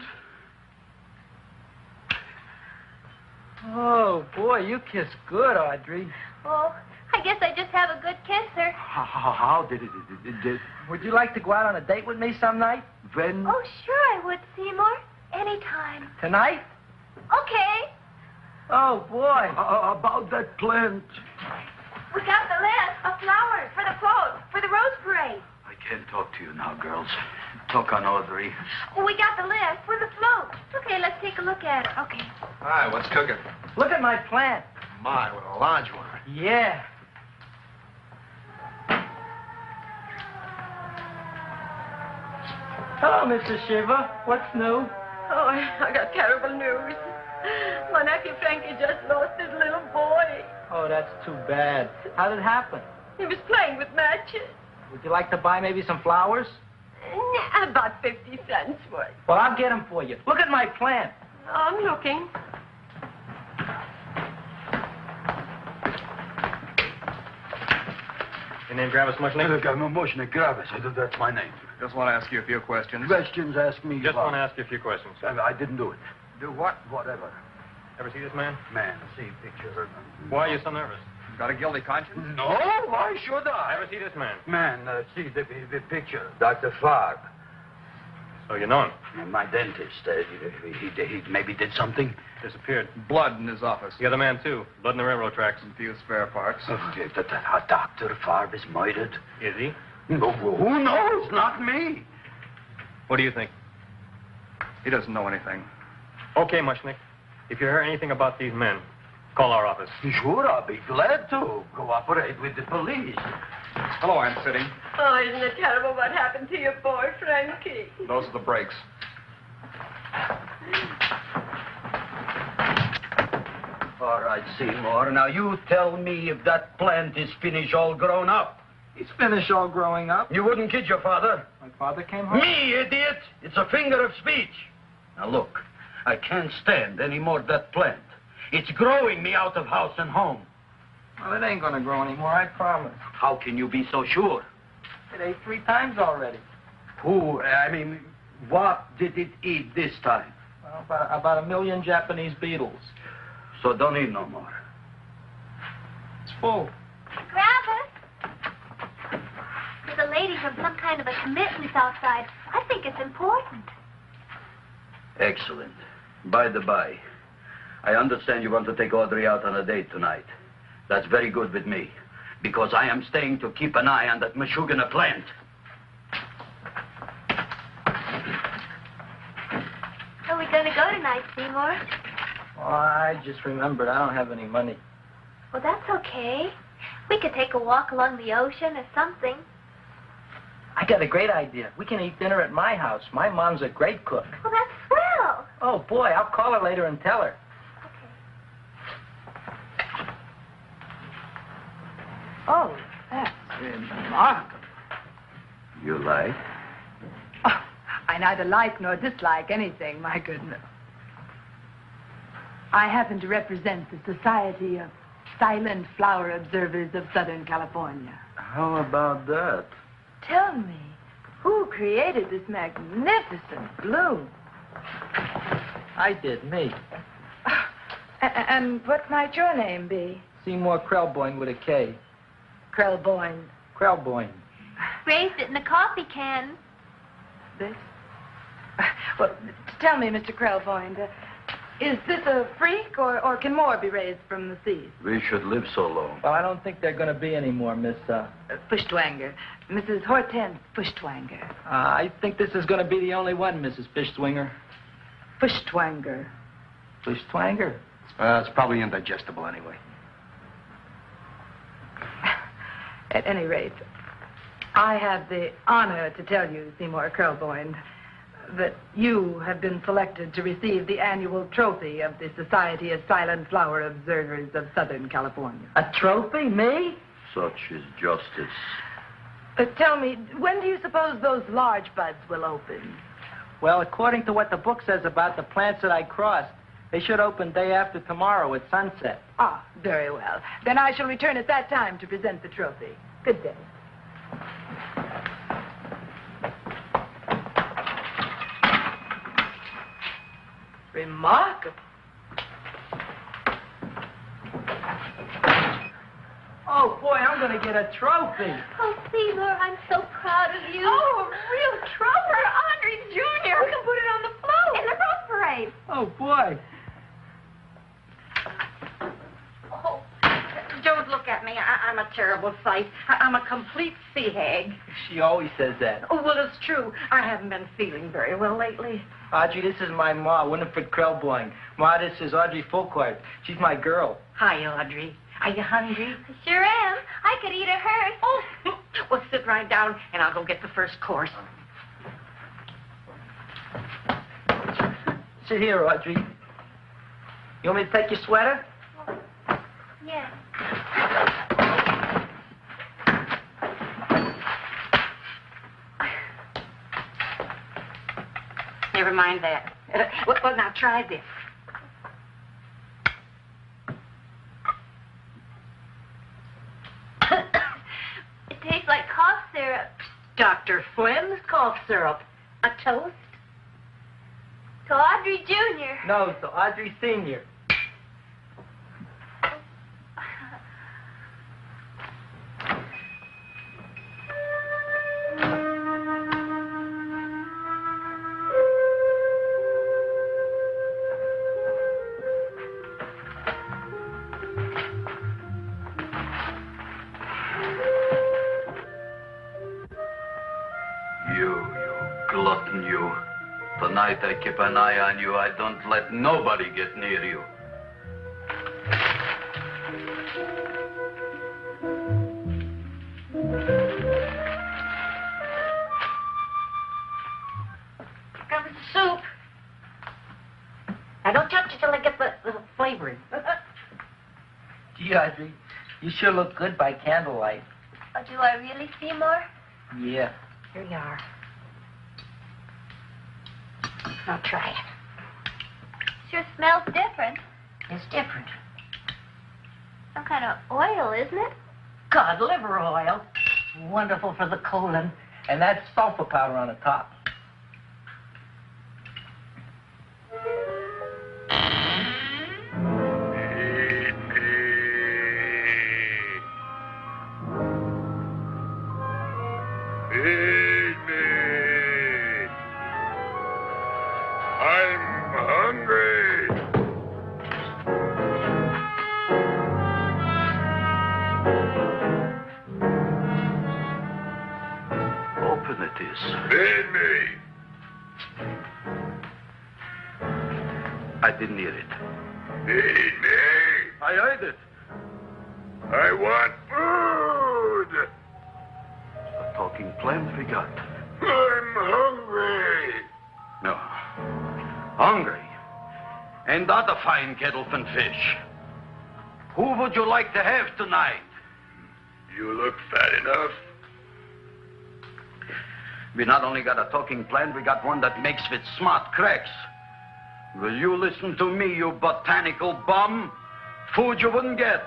Speaker 6: Oh, boy, you kiss good, Audrey.
Speaker 5: Well, I guess I just have a good kisser.
Speaker 2: How did it?
Speaker 6: Would you like to go out on a date with me some night?
Speaker 2: When?
Speaker 5: Oh, sure I would, Seymour. Anytime.
Speaker 6: Tonight?
Speaker 5: Okay.
Speaker 6: Oh, boy.
Speaker 2: About that plant.
Speaker 5: We got the list of flowers for the float, for the rose parade.
Speaker 2: I can't talk to you now, girls. Talk on Audrey.
Speaker 5: We got the list for the float. Okay, let's take a look at it. Okay.
Speaker 9: Hi, what's cooking?
Speaker 6: Look at my plant.
Speaker 9: My, what a large one.
Speaker 6: Yeah. Hello, Mr. Shiver. What's new?
Speaker 3: Oh, I got terrible news. My nephew Frankie just lost his little boy.
Speaker 6: Oh, that's too bad. How did it happen?
Speaker 3: He was playing with matches.
Speaker 6: Would you like to buy maybe some flowers?
Speaker 3: About 50 cents worth.
Speaker 6: Well, I'll get them for you. Look at my plant.
Speaker 3: I'm looking.
Speaker 1: Your name Gravis Mushnick?
Speaker 2: Mushnick, Gravis. That's my name.
Speaker 9: Just want to ask you a few questions.
Speaker 2: Questions, ask me.
Speaker 1: Just want to ask you a few questions.
Speaker 2: I didn't do it.
Speaker 9: Do what?
Speaker 2: Whatever.
Speaker 1: Ever see this man?
Speaker 2: Man, see picture.
Speaker 1: Why are you so nervous?
Speaker 9: Got a guilty conscience?
Speaker 2: No, why should I?
Speaker 1: Ever see this man?
Speaker 2: Man, see the picture. Dr. Farb.
Speaker 1: So you know him?
Speaker 2: My dentist. He maybe did something.
Speaker 1: Disappeared.
Speaker 9: Blood in his office.
Speaker 1: The other man, too. Blood in the railroad tracks.
Speaker 9: Some few spare parts.
Speaker 2: Dr. Farb is murdered.
Speaker 1: Is he?
Speaker 2: No, who knows? Not me.
Speaker 1: What do you think?
Speaker 9: He doesn't know anything.
Speaker 1: Okay, Mushnick. If you hear anything about these men, call our office.
Speaker 2: Sure, I'll be glad to cooperate with the police.
Speaker 9: Hello, Aunt City.
Speaker 3: Oh, isn't it terrible what happened to your boy, Frankie?
Speaker 9: Those are the brakes.
Speaker 2: All right, Seymour. Now, you tell me if that plant is finished all grown up.
Speaker 6: He's finished all growing up.
Speaker 2: You wouldn't kid your father.
Speaker 6: My father came home.
Speaker 2: Me, idiot! It's a figure of speech. Now, look. I can't stand any more of that plant. It's growing me out of house and home.
Speaker 6: Well, it ain't gonna grow anymore, I promise.
Speaker 2: How can you be so sure?
Speaker 6: It ate 3 times already.
Speaker 2: What did it eat this time?
Speaker 6: Well, about 1 million Japanese beetles.
Speaker 2: So don't eat no more.
Speaker 6: It's full.
Speaker 5: Gravis. There's a lady from some kind of a commitment outside. I think it's important.
Speaker 2: Excellent. By the by, I understand you want to take Audrey out on a date tonight. That's very good with me, because I am staying to keep an eye on that Meshuggah plant.
Speaker 5: Are we going to go tonight, Seymour?
Speaker 6: Oh, I just remembered I don't have any money.
Speaker 5: Well, that's okay. We could take a walk along the ocean or something.
Speaker 6: I got a great idea. We can eat dinner at my house. My mom's a great cook.
Speaker 5: Well, that's swell.
Speaker 6: Oh, boy, I'll call her later and tell her.
Speaker 3: Oh, that's remarkable.
Speaker 2: You like?
Speaker 3: Oh, I neither like nor dislike anything, my goodness. I happen to represent the Society of Silent Flower Observers of Southern California.
Speaker 2: How about that?
Speaker 3: Tell me, who created this magnificent bloom?
Speaker 6: I did, me.
Speaker 3: And what might your name be?
Speaker 6: Seymour Krelboyne with a K.
Speaker 12: Krelboyne.
Speaker 6: Krelboyne.
Speaker 5: Raised it in a coffee can.
Speaker 12: This? Well, tell me, Mr. Krelboyne, is this a freak, or can more be raised from the seas?
Speaker 2: We should live so long.
Speaker 6: Well, I don't think there are going to be any more, Miss,
Speaker 12: Fuschtwanger. Mrs. Hortense Fuschtwanger.
Speaker 6: I think this is going to be the only one, Mrs. Fishswinger.
Speaker 12: Fuschtwanger.
Speaker 6: Fuschtwanger?
Speaker 7: It's probably indigestible anyway.
Speaker 12: At any rate, I have the honor to tell you, Seymour Krelboyne, that you have been selected to receive the annual trophy of the Society of Silent Flower Observers of Southern California.
Speaker 6: A trophy? Me?
Speaker 2: Such is justice.
Speaker 12: Tell me, when do you suppose those large buds will open?
Speaker 6: Well, according to what the book says about the plants that I crossed, they should open day after tomorrow at sunset.
Speaker 12: Ah, very well. Then I shall return at that time to present the trophy. Good day. Remarkable.
Speaker 6: Oh, boy, I'm going to get a trophy.
Speaker 5: Oh, Seymour, I'm so proud of you.
Speaker 3: Oh, a real trophy.
Speaker 5: For Audrey Jr.
Speaker 3: We can put it on the float.
Speaker 5: In the rose parade.
Speaker 6: Oh, boy.
Speaker 3: Oh, don't look at me. I'm a terrible sight. I'm a complete sea hag.
Speaker 6: She always says that.
Speaker 3: Oh, well, it's true. I haven't been feeling very well lately.
Speaker 6: Audrey, this is my ma, Winifred Krelboyne. Ma, this is Audrey Fulquard. She's my girl.
Speaker 3: Hi, Audrey. Are you hungry?
Speaker 5: I sure am. I could eat a hearse.
Speaker 3: Oh, well, sit right down, and I'll go get the first course.
Speaker 6: Sit here, Audrey. You want me to take your sweater?
Speaker 5: Yeah.
Speaker 3: Never mind that. Well, now try this.
Speaker 5: It tastes like cough syrup.
Speaker 3: Dr. Flynn's cough syrup. A toast?
Speaker 5: To Audrey Jr.
Speaker 6: No, to Audrey Sr.
Speaker 2: You glutton, you. Tonight I keep an eye on you. I don't let nobody get near you.
Speaker 3: Comes the soup. Now, don't touch it till I get the flavoring.
Speaker 6: Gee, Audrey, you sure look good by candlelight.
Speaker 5: Oh, do I really, Seymour?
Speaker 6: Yeah.
Speaker 3: Here you are. Now try it.
Speaker 5: Sure smells different.
Speaker 3: It's different.
Speaker 5: Some kind of oil, isn't it?
Speaker 3: Cod liver oil. Wonderful for the colon.
Speaker 6: And that's sulfur powder on the top.
Speaker 11: Feed me. I'm hungry.
Speaker 2: Open it is.
Speaker 11: Feed me.
Speaker 2: I didn't hear it.
Speaker 11: Feed me.
Speaker 2: I heard it.
Speaker 11: I want food.
Speaker 2: A talking plant we got.
Speaker 11: I'm hungry.
Speaker 2: No. Hungry. And that a fine kettle of fish. Who would you like to have tonight?
Speaker 11: You look fat enough.
Speaker 2: We not only got a talking plant, we got one that makes with smart cracks. Will you listen to me, you botanical bum? Food you wouldn't get.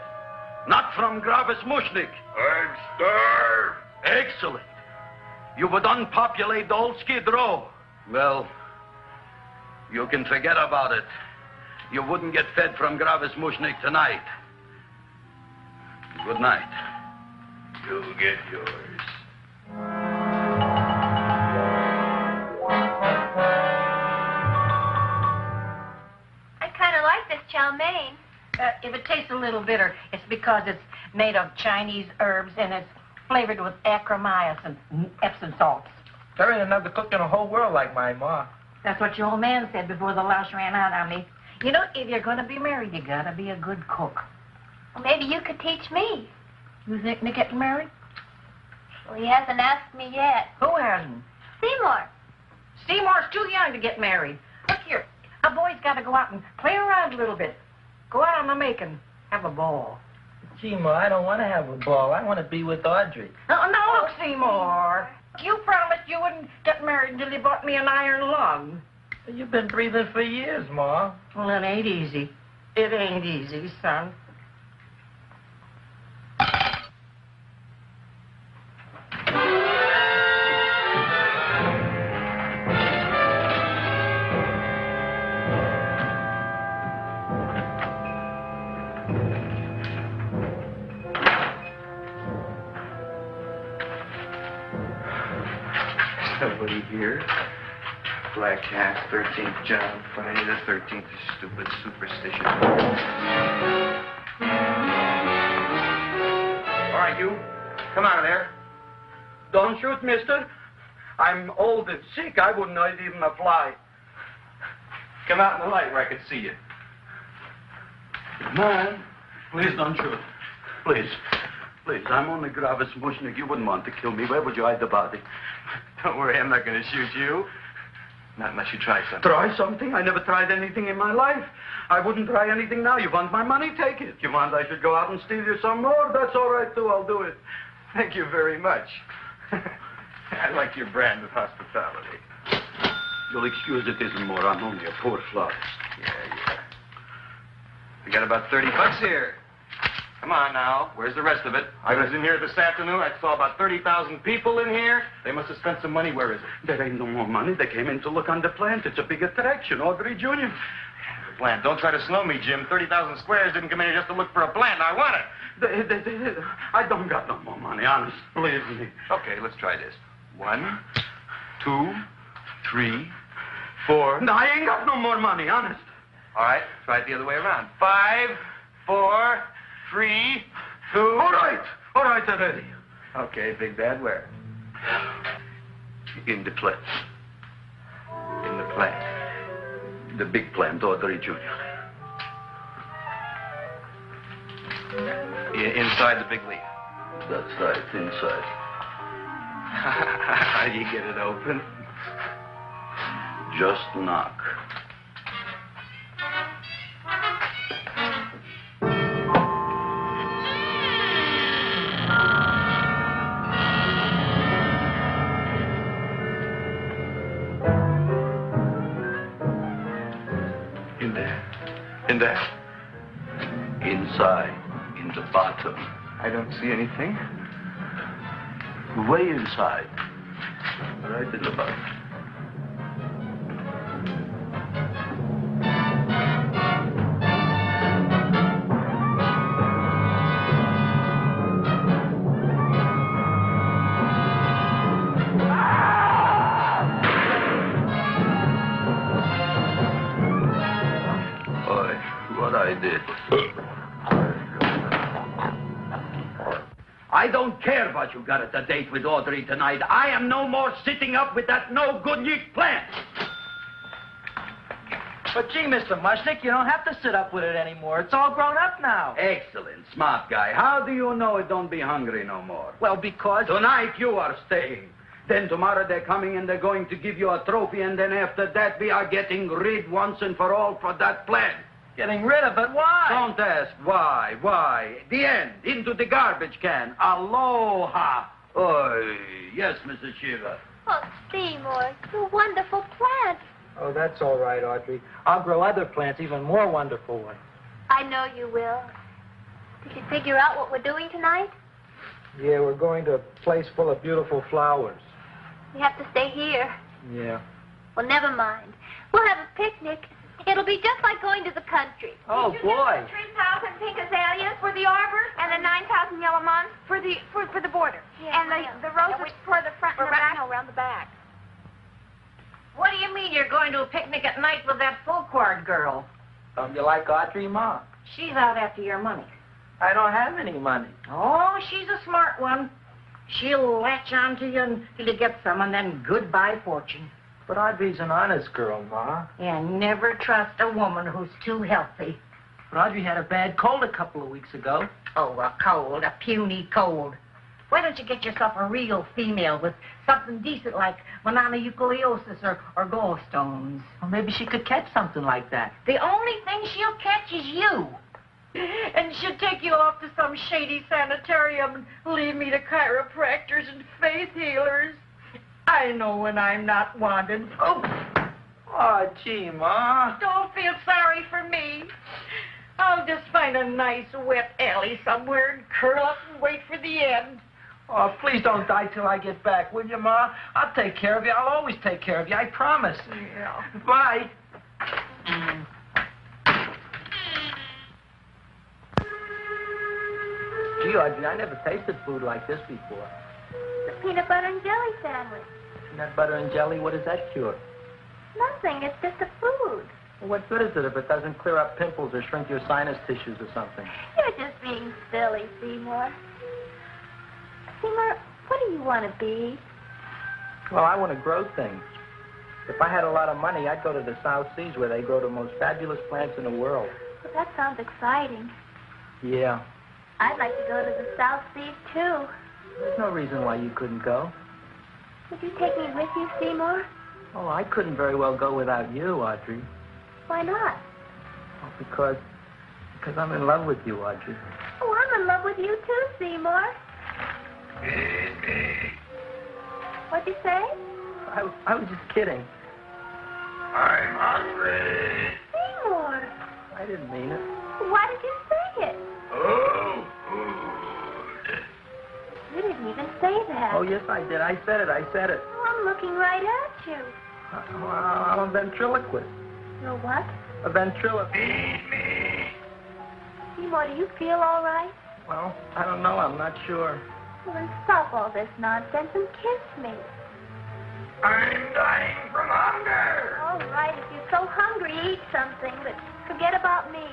Speaker 2: Not from Gravis Mushnick.
Speaker 11: I'm starved.
Speaker 2: Excellent. You would unpopulate the old Skid Row. Well, you can forget about it. You wouldn't get fed from Gravis Mushnick tonight. Good night.
Speaker 11: You'll get yours.
Speaker 5: I kind of like this chow mein.
Speaker 3: If it tastes a little bitter, it's because it's made of Chinese herbs and it's flavored with acromycin and Epsom salts.
Speaker 6: There ain't another cook in the whole world like my ma.
Speaker 3: That's what your old man said before the louse ran out on me. You know, if you're going to be married, you got to be a good cook.
Speaker 5: Well, maybe you could teach me.
Speaker 3: You think to get married?
Speaker 5: Well, he hasn't asked me yet.
Speaker 3: Who hasn't?
Speaker 5: Seymour.
Speaker 3: Seymour's too young to get married. Look here, a boy's got to go out and play around a little bit. Go out on the make and have a ball.
Speaker 6: Seymour, I don't want to have a ball. I want to be with Audrey.
Speaker 3: No, look, Seymour. You promised you wouldn't get married until you bought me an iron lung.
Speaker 6: You've been breathing for years, Ma.
Speaker 3: Well, it ain't easy. It ain't easy, son.
Speaker 9: Somebody here. Black Cat, 13th John, Friday the 13th, stupid superstition. All right, you. Come out of there.
Speaker 4: Don't shoot, mister. I'm old and sick. I wouldn't hurt even a fly.
Speaker 9: Come out in the light where I can see you.
Speaker 2: Man, please don't shoot. Please. Please, I'm only Gravis Mushnick. You wouldn't want to kill me. Where would you hide the body?
Speaker 9: Don't worry, I'm not going to shoot you. Not unless you try something.
Speaker 2: Try something? I never tried anything in my life. I wouldn't try anything now. You want my money? Take it. You want I should go out and steal you some more? That's all right, too. I'll do it.
Speaker 9: Thank you very much. I like your brand of hospitality.
Speaker 2: You'll excuse it isn't more. I'm only a poor florist.
Speaker 9: Yeah. We got about $30 here. Come on now. Where's the rest of it? I was in here this afternoon. I saw about 30,000 people in here. They must have spent some money. Where is it?
Speaker 2: There ain't no more money. They came in to look on the plant. It's a big attraction. Audrey Jr.
Speaker 9: The plant. Don't try to snow me, Jim. 30,000 squares didn't come in here just to look for a plant. I want it.
Speaker 2: I don't got no more money, honest. Believe me.
Speaker 9: Okay, let's try this. 1, 2, 3, 4.
Speaker 2: No, I ain't got no more money, honest.
Speaker 9: All right, try it the other way around. 5, 4, 3, 2.
Speaker 2: All right already.
Speaker 9: Okay, Big Bad, where?
Speaker 2: In the plant.
Speaker 9: In the plant.
Speaker 2: The big plant, Audrey Jr.
Speaker 9: Inside the big leaf.
Speaker 2: That's right, inside.
Speaker 9: How do you get it open?
Speaker 2: Just knock.
Speaker 9: In there?
Speaker 2: Inside, in the bottom.
Speaker 9: I don't see anything.
Speaker 2: Way inside. Right in the bottom. I don't care what you got at the date with Audrey tonight. I am no more sitting up with that no-good yick plant.
Speaker 6: But gee, Mr. Mushnick, you don't have to sit up with it anymore. It's all grown up now.
Speaker 2: Excellent, smart guy. How do you know it don't be hungry no more?
Speaker 6: Well, because...
Speaker 2: Tonight you are staying. Then tomorrow they're coming and they're going to give you a trophy, and then after that we are getting rid once and for all for that plant.
Speaker 6: Getting rid of it? Why?
Speaker 2: Don't ask why. Why? The end. Into the garbage can. Aloha. Oy. Yes, Mrs. Shiva.
Speaker 5: Oh, Seymour, you wonderful plant.
Speaker 6: Oh, that's all right, Audrey. I'll grow other plants, even more wonderful ones.
Speaker 5: I know you will. Did you figure out what we're doing tonight?
Speaker 6: Yeah, we're going to a place full of beautiful flowers.
Speaker 5: We have to stay here.
Speaker 6: Yeah.
Speaker 5: Well, never mind. We'll have a picnic. It'll be just like going to the country.
Speaker 6: Oh,
Speaker 5: Did you
Speaker 6: boy.
Speaker 5: get the 3,000 pink azaleas for the arbor and the 9,000 yellow mums for the border. Yeah, and the roses for the front and the back.
Speaker 3: No, around the back. What do you mean you're going to a picnic at night with that Fulquard girl?
Speaker 6: Don't you like Audrey, Ma?
Speaker 3: She's out after your money.
Speaker 6: I don't have any money.
Speaker 3: Oh, she's a smart one. She'll latch on to you until you get some, and then goodbye fortune.
Speaker 6: But Audrey's an honest girl, Ma.
Speaker 3: And never trust a woman who's too healthy.
Speaker 6: But Audrey had a bad cold a couple of weeks ago.
Speaker 3: Oh, a cold, a puny cold. Why don't you get yourself a real female with something decent like mononucleosis or gallstones?
Speaker 6: Well, maybe she could catch something like that.
Speaker 3: The only thing she'll catch is you. And she'll take you off to some shady sanitarium and leave me to chiropractors and faith healers. I know when I'm not wanted.
Speaker 6: Oh, gee, Ma.
Speaker 3: Don't feel sorry for me. I'll just find a nice wet alley somewhere and curl up and wait for the end.
Speaker 6: Oh, please don't die till I get back, will you, Ma? I'll take care of you. I'll always take care of you. I promise.
Speaker 3: Yeah.
Speaker 6: Bye. Gee, Audrey, I never tasted food like this before.
Speaker 5: The peanut butter and jelly sandwich.
Speaker 6: Peanut butter and jelly, what does that cure?
Speaker 5: Nothing. It's just a food.
Speaker 6: Well, what good is it if it doesn't clear up pimples or shrink your sinus tissues or something?
Speaker 5: You're just being silly, Seymour. Seymour, what do you want to be?
Speaker 6: Well, I want to grow things. If I had a lot of money, I'd go to the South Seas where they grow the most fabulous plants in the world.
Speaker 5: Well, that sounds exciting.
Speaker 6: Yeah.
Speaker 5: I'd like to go to the South Seas, too.
Speaker 6: There's no reason why you couldn't go.
Speaker 5: Would you take me with you, Seymour?
Speaker 6: Oh, I couldn't very well go without you, Audrey.
Speaker 5: Why not?
Speaker 6: Oh, because I'm in love with you, Audrey.
Speaker 5: Oh, I'm in love with you, too, Seymour. What'd you say?
Speaker 6: I was just kidding.
Speaker 11: I'm hungry.
Speaker 5: Seymour.
Speaker 6: I didn't mean it.
Speaker 5: Why did you say it?
Speaker 11: Oh, food.
Speaker 5: You didn't even say that.
Speaker 6: Oh, yes, I did. I said it.
Speaker 5: Oh, I'm looking right at you.
Speaker 6: I'm a ventriloquist.
Speaker 5: You're what?
Speaker 6: A ventriloquist.
Speaker 11: Feed me.
Speaker 5: Seymour, do you feel all right?
Speaker 6: Well, I don't know. I'm not sure.
Speaker 5: Well, then stop all this nonsense and kiss me.
Speaker 11: I'm dying from hunger.
Speaker 5: All right, if you're so hungry, eat something, but forget about me.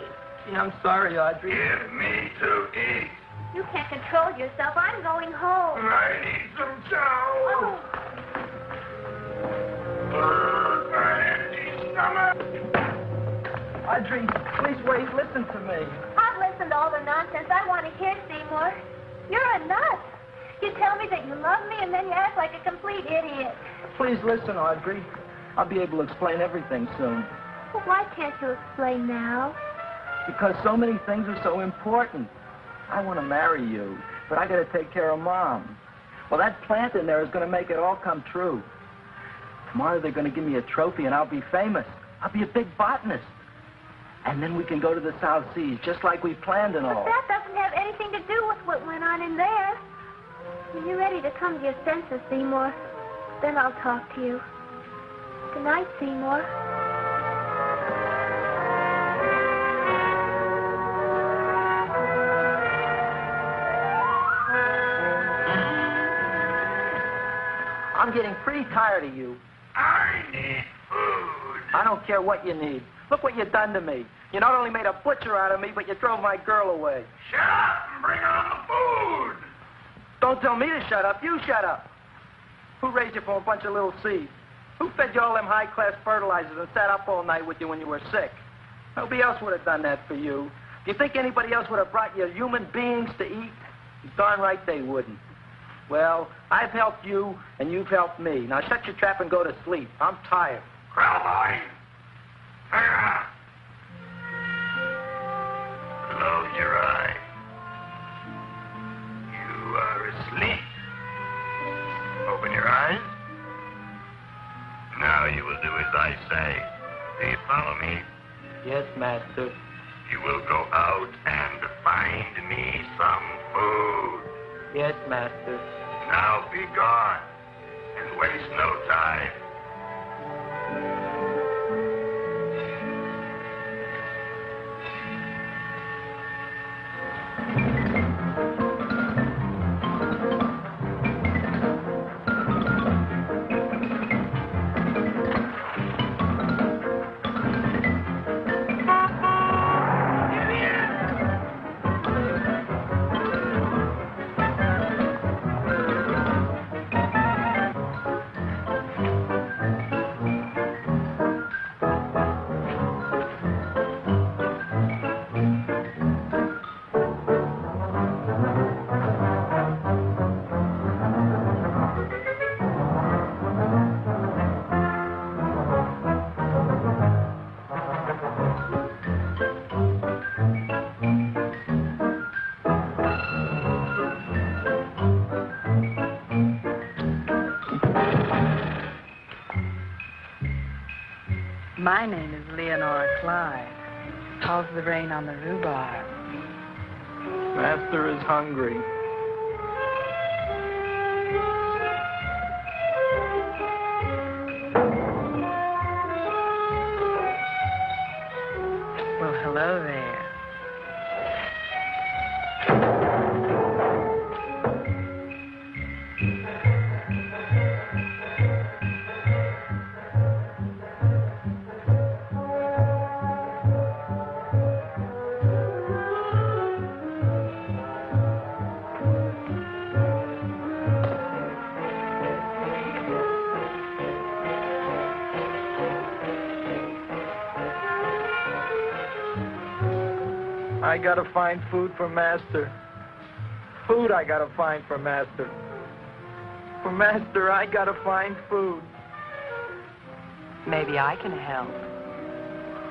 Speaker 6: Gee, I'm sorry, Audrey.
Speaker 11: Give me to eat.
Speaker 5: You can't control yourself. I'm going home.
Speaker 11: I need some chow.
Speaker 5: Oh.
Speaker 11: My empty stomach.
Speaker 6: Audrey, please wait. Listen to me.
Speaker 5: I've listened to all the nonsense I want to hear, Seymour. You're a nut. You tell me that you love me, and then you act like a complete idiot.
Speaker 6: Please listen, Audrey. I'll be able to explain everything soon.
Speaker 5: Well, why can't you explain now?
Speaker 6: Because so many things are so important. I want to marry you, but I got to take care of Mom. Well, that plant in there is going to make it all come true. Tomorrow they're going to give me a trophy, and I'll be famous. I'll be a big botanist. And then we can go to the South Seas, just like we planned and all.
Speaker 5: But that doesn't have anything to do with what went on in there. When you're ready to come to your senses, Seymour, then I'll talk to you. Good night, Seymour.
Speaker 6: I'm getting pretty tired of you.
Speaker 11: I need food.
Speaker 6: I don't care what you need. Look what you've done to me. You not only made a butcher out of me, but you drove my girl away.
Speaker 11: Shut up and bring on the food.
Speaker 6: Don't tell me to shut up. You shut up. Who raised you from a bunch of little seeds? Who fed you all them high-class fertilizers and sat up all night with you when you were sick? Nobody else would have done that for you. Do you think anybody else would have brought you human beings to eat? You're darn right they wouldn't. Well, I've helped you, and you've helped me. Now shut your trap and go to sleep. I'm tired.
Speaker 11: Krelboyne. Close your eyes. You are asleep. Open your eyes. Now you will do as I say. Do you follow me?
Speaker 6: Yes, Master.
Speaker 11: You will go out and find me some food.
Speaker 6: Yes, Master.
Speaker 11: Now be gone and waste no time.
Speaker 12: My name is Leonora Clyde. How's the rain on the rhubarb?
Speaker 4: Master is hungry.
Speaker 12: Well, hello there.
Speaker 4: I gotta find food for Master. Food I gotta find for Master. For Master, I gotta find food.
Speaker 12: Maybe I can help.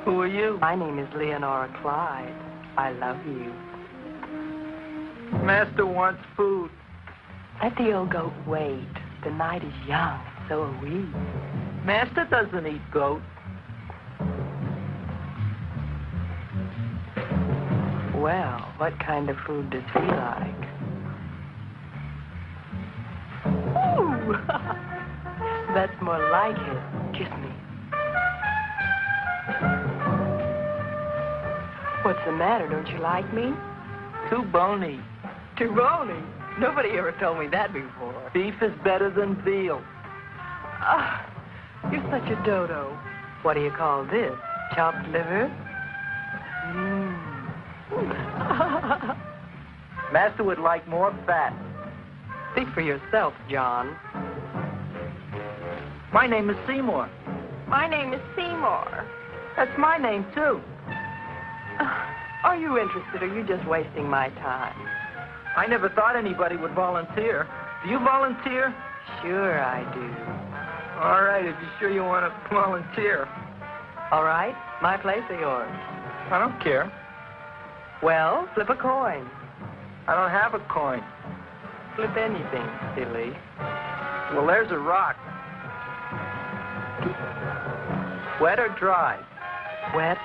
Speaker 4: Who are you?
Speaker 12: My name is Leonora Clyde. I love you.
Speaker 4: Master wants food.
Speaker 12: Let the old goat wait. The night is young, so are we.
Speaker 4: Master doesn't eat goat.
Speaker 12: Well, what kind of food does he like? Ooh! That's more like it. Kiss me. What's the matter? Don't you like me?
Speaker 4: Too bony.
Speaker 12: Too bony? Nobody ever told me that before.
Speaker 4: Beef is better than veal.
Speaker 12: Ah, you're such a dodo. What do you call this? Chopped liver?
Speaker 4: Master would like more fat.
Speaker 12: Speak for yourself, John.
Speaker 4: My name is Seymour.
Speaker 3: My name is Seymour.
Speaker 4: That's my name, too.
Speaker 12: Are you interested, or are you just wasting my time?
Speaker 4: I never thought anybody would volunteer. Do you volunteer?
Speaker 12: Sure I do.
Speaker 4: All right, if you're sure you want to volunteer.
Speaker 12: All right, my place or yours?
Speaker 4: I don't care.
Speaker 12: Well, flip a coin.
Speaker 4: I don't have a coin.
Speaker 12: Flip anything, silly.
Speaker 4: Well, there's a rock. Wet or dry?
Speaker 12: Wet.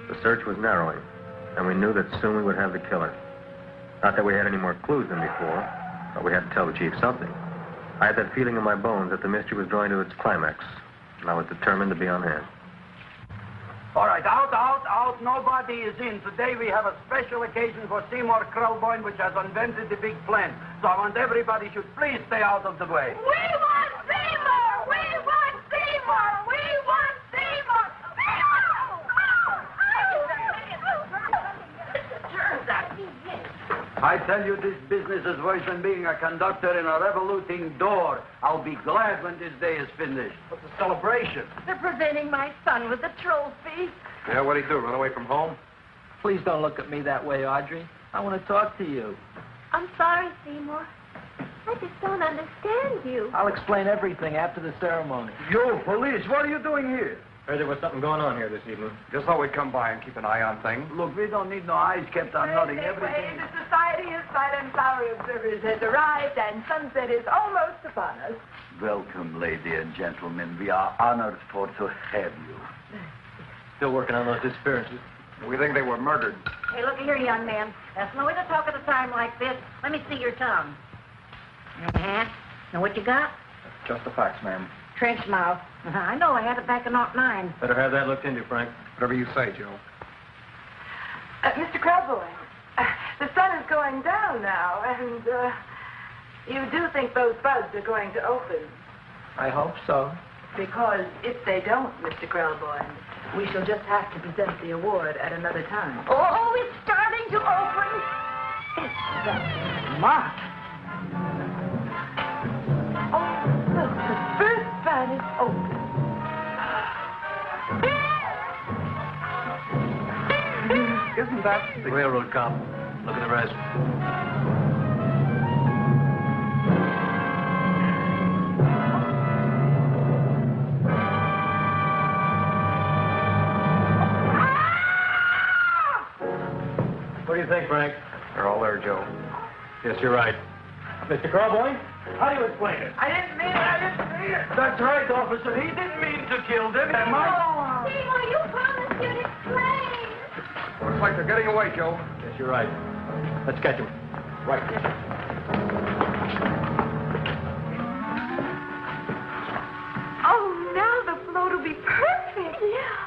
Speaker 1: The search was narrowing, and we knew that soon we would have the killer. Not that we had any more clues than before, but we had to tell the chief something. I had that feeling in my bones that the mystery was drawing to its climax, and I was determined to be on hand.
Speaker 2: All right, out. Nobody is in. Today we have a special occasion for Seymour Krelboyne, which has invented the big plan. So I want everybody should please stay out of the way.
Speaker 5: We want Seymour! We want Seymour! We want Seymour!
Speaker 2: I tell you, this business is worse than being a conductor in a revoluting door. I'll be glad when this day is finished.
Speaker 7: What's the celebration?
Speaker 3: They're presenting my son with a trophy.
Speaker 7: Yeah, what'd he do, run away from home?
Speaker 4: Please don't look at me that way, Audrey. I want to talk to you.
Speaker 5: I'm sorry, Seymour. I just don't understand you.
Speaker 4: I'll explain everything after the ceremony.
Speaker 2: You, police, what are you doing here?
Speaker 1: Heard there was something going on here this evening.
Speaker 7: Just thought we'd come by and keep an eye on things.
Speaker 2: Look, we don't need no eyes kept on nothing. Everything.
Speaker 12: The Society of Silent Flower Observers has arrived, and sunset is almost upon us.
Speaker 2: Welcome, lady and gentlemen. We are honored for to have you.
Speaker 1: Still working on those disappearances.
Speaker 7: We think they were murdered.
Speaker 3: Hey, look here, young man. That's no way to talk at a time like this. Let me see your tongue. Now, what you got?
Speaker 7: Just the facts, ma'am.
Speaker 3: Trench mouth. I know. I had it back in '09.
Speaker 1: Better have that looked into, Frank.
Speaker 7: Whatever you say, Joe.
Speaker 12: Mr. Krelboyne, the sun is going down now, and you do think those buds are going to open.
Speaker 4: I hope so.
Speaker 12: Because if they don't, Mr. Krelboyne, we shall just have to present the award at another time.
Speaker 3: Oh, it's starting to open.
Speaker 12: It's that smart. Oh, look, the first bud is open.
Speaker 7: Isn't that the
Speaker 1: Railroad cop. Look at the rest.
Speaker 4: in, Frank.
Speaker 7: They're all there, Joe.
Speaker 4: Yes, you're right. Mr. Krelboyne, how do you explain it?
Speaker 6: I didn't mean it.
Speaker 4: That's right, officer. He didn't mean to kill them.
Speaker 5: Seymour, you promised you'd explain.
Speaker 7: Looks like they're getting away, Joe.
Speaker 4: Yes, you're right. Let's catch him. Right.
Speaker 5: Oh, now the float will be perfect. Yeah.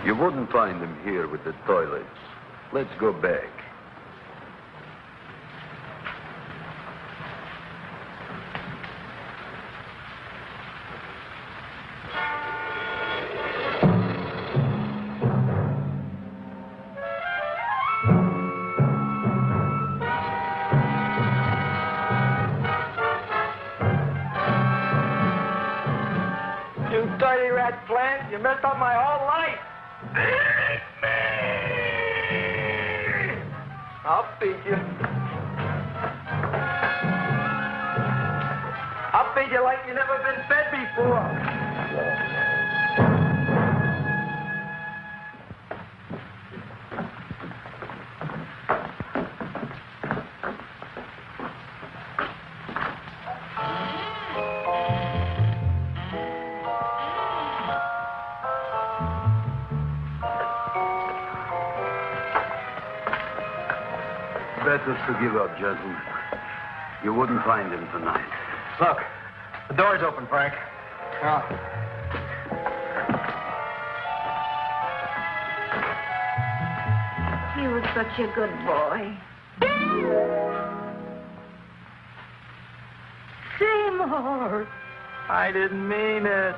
Speaker 2: You wouldn't find them here with the toilets. Let's go back.
Speaker 4: You dirty rat plant. You messed up my whole life. I'll feed you. I'll feed you like you've never been fed before.
Speaker 2: Better to give up, gentlemen. You wouldn't find him tonight.
Speaker 4: Look, the door's open, Frank.
Speaker 3: He was such a good boy. sweetheart.
Speaker 4: I didn't mean it.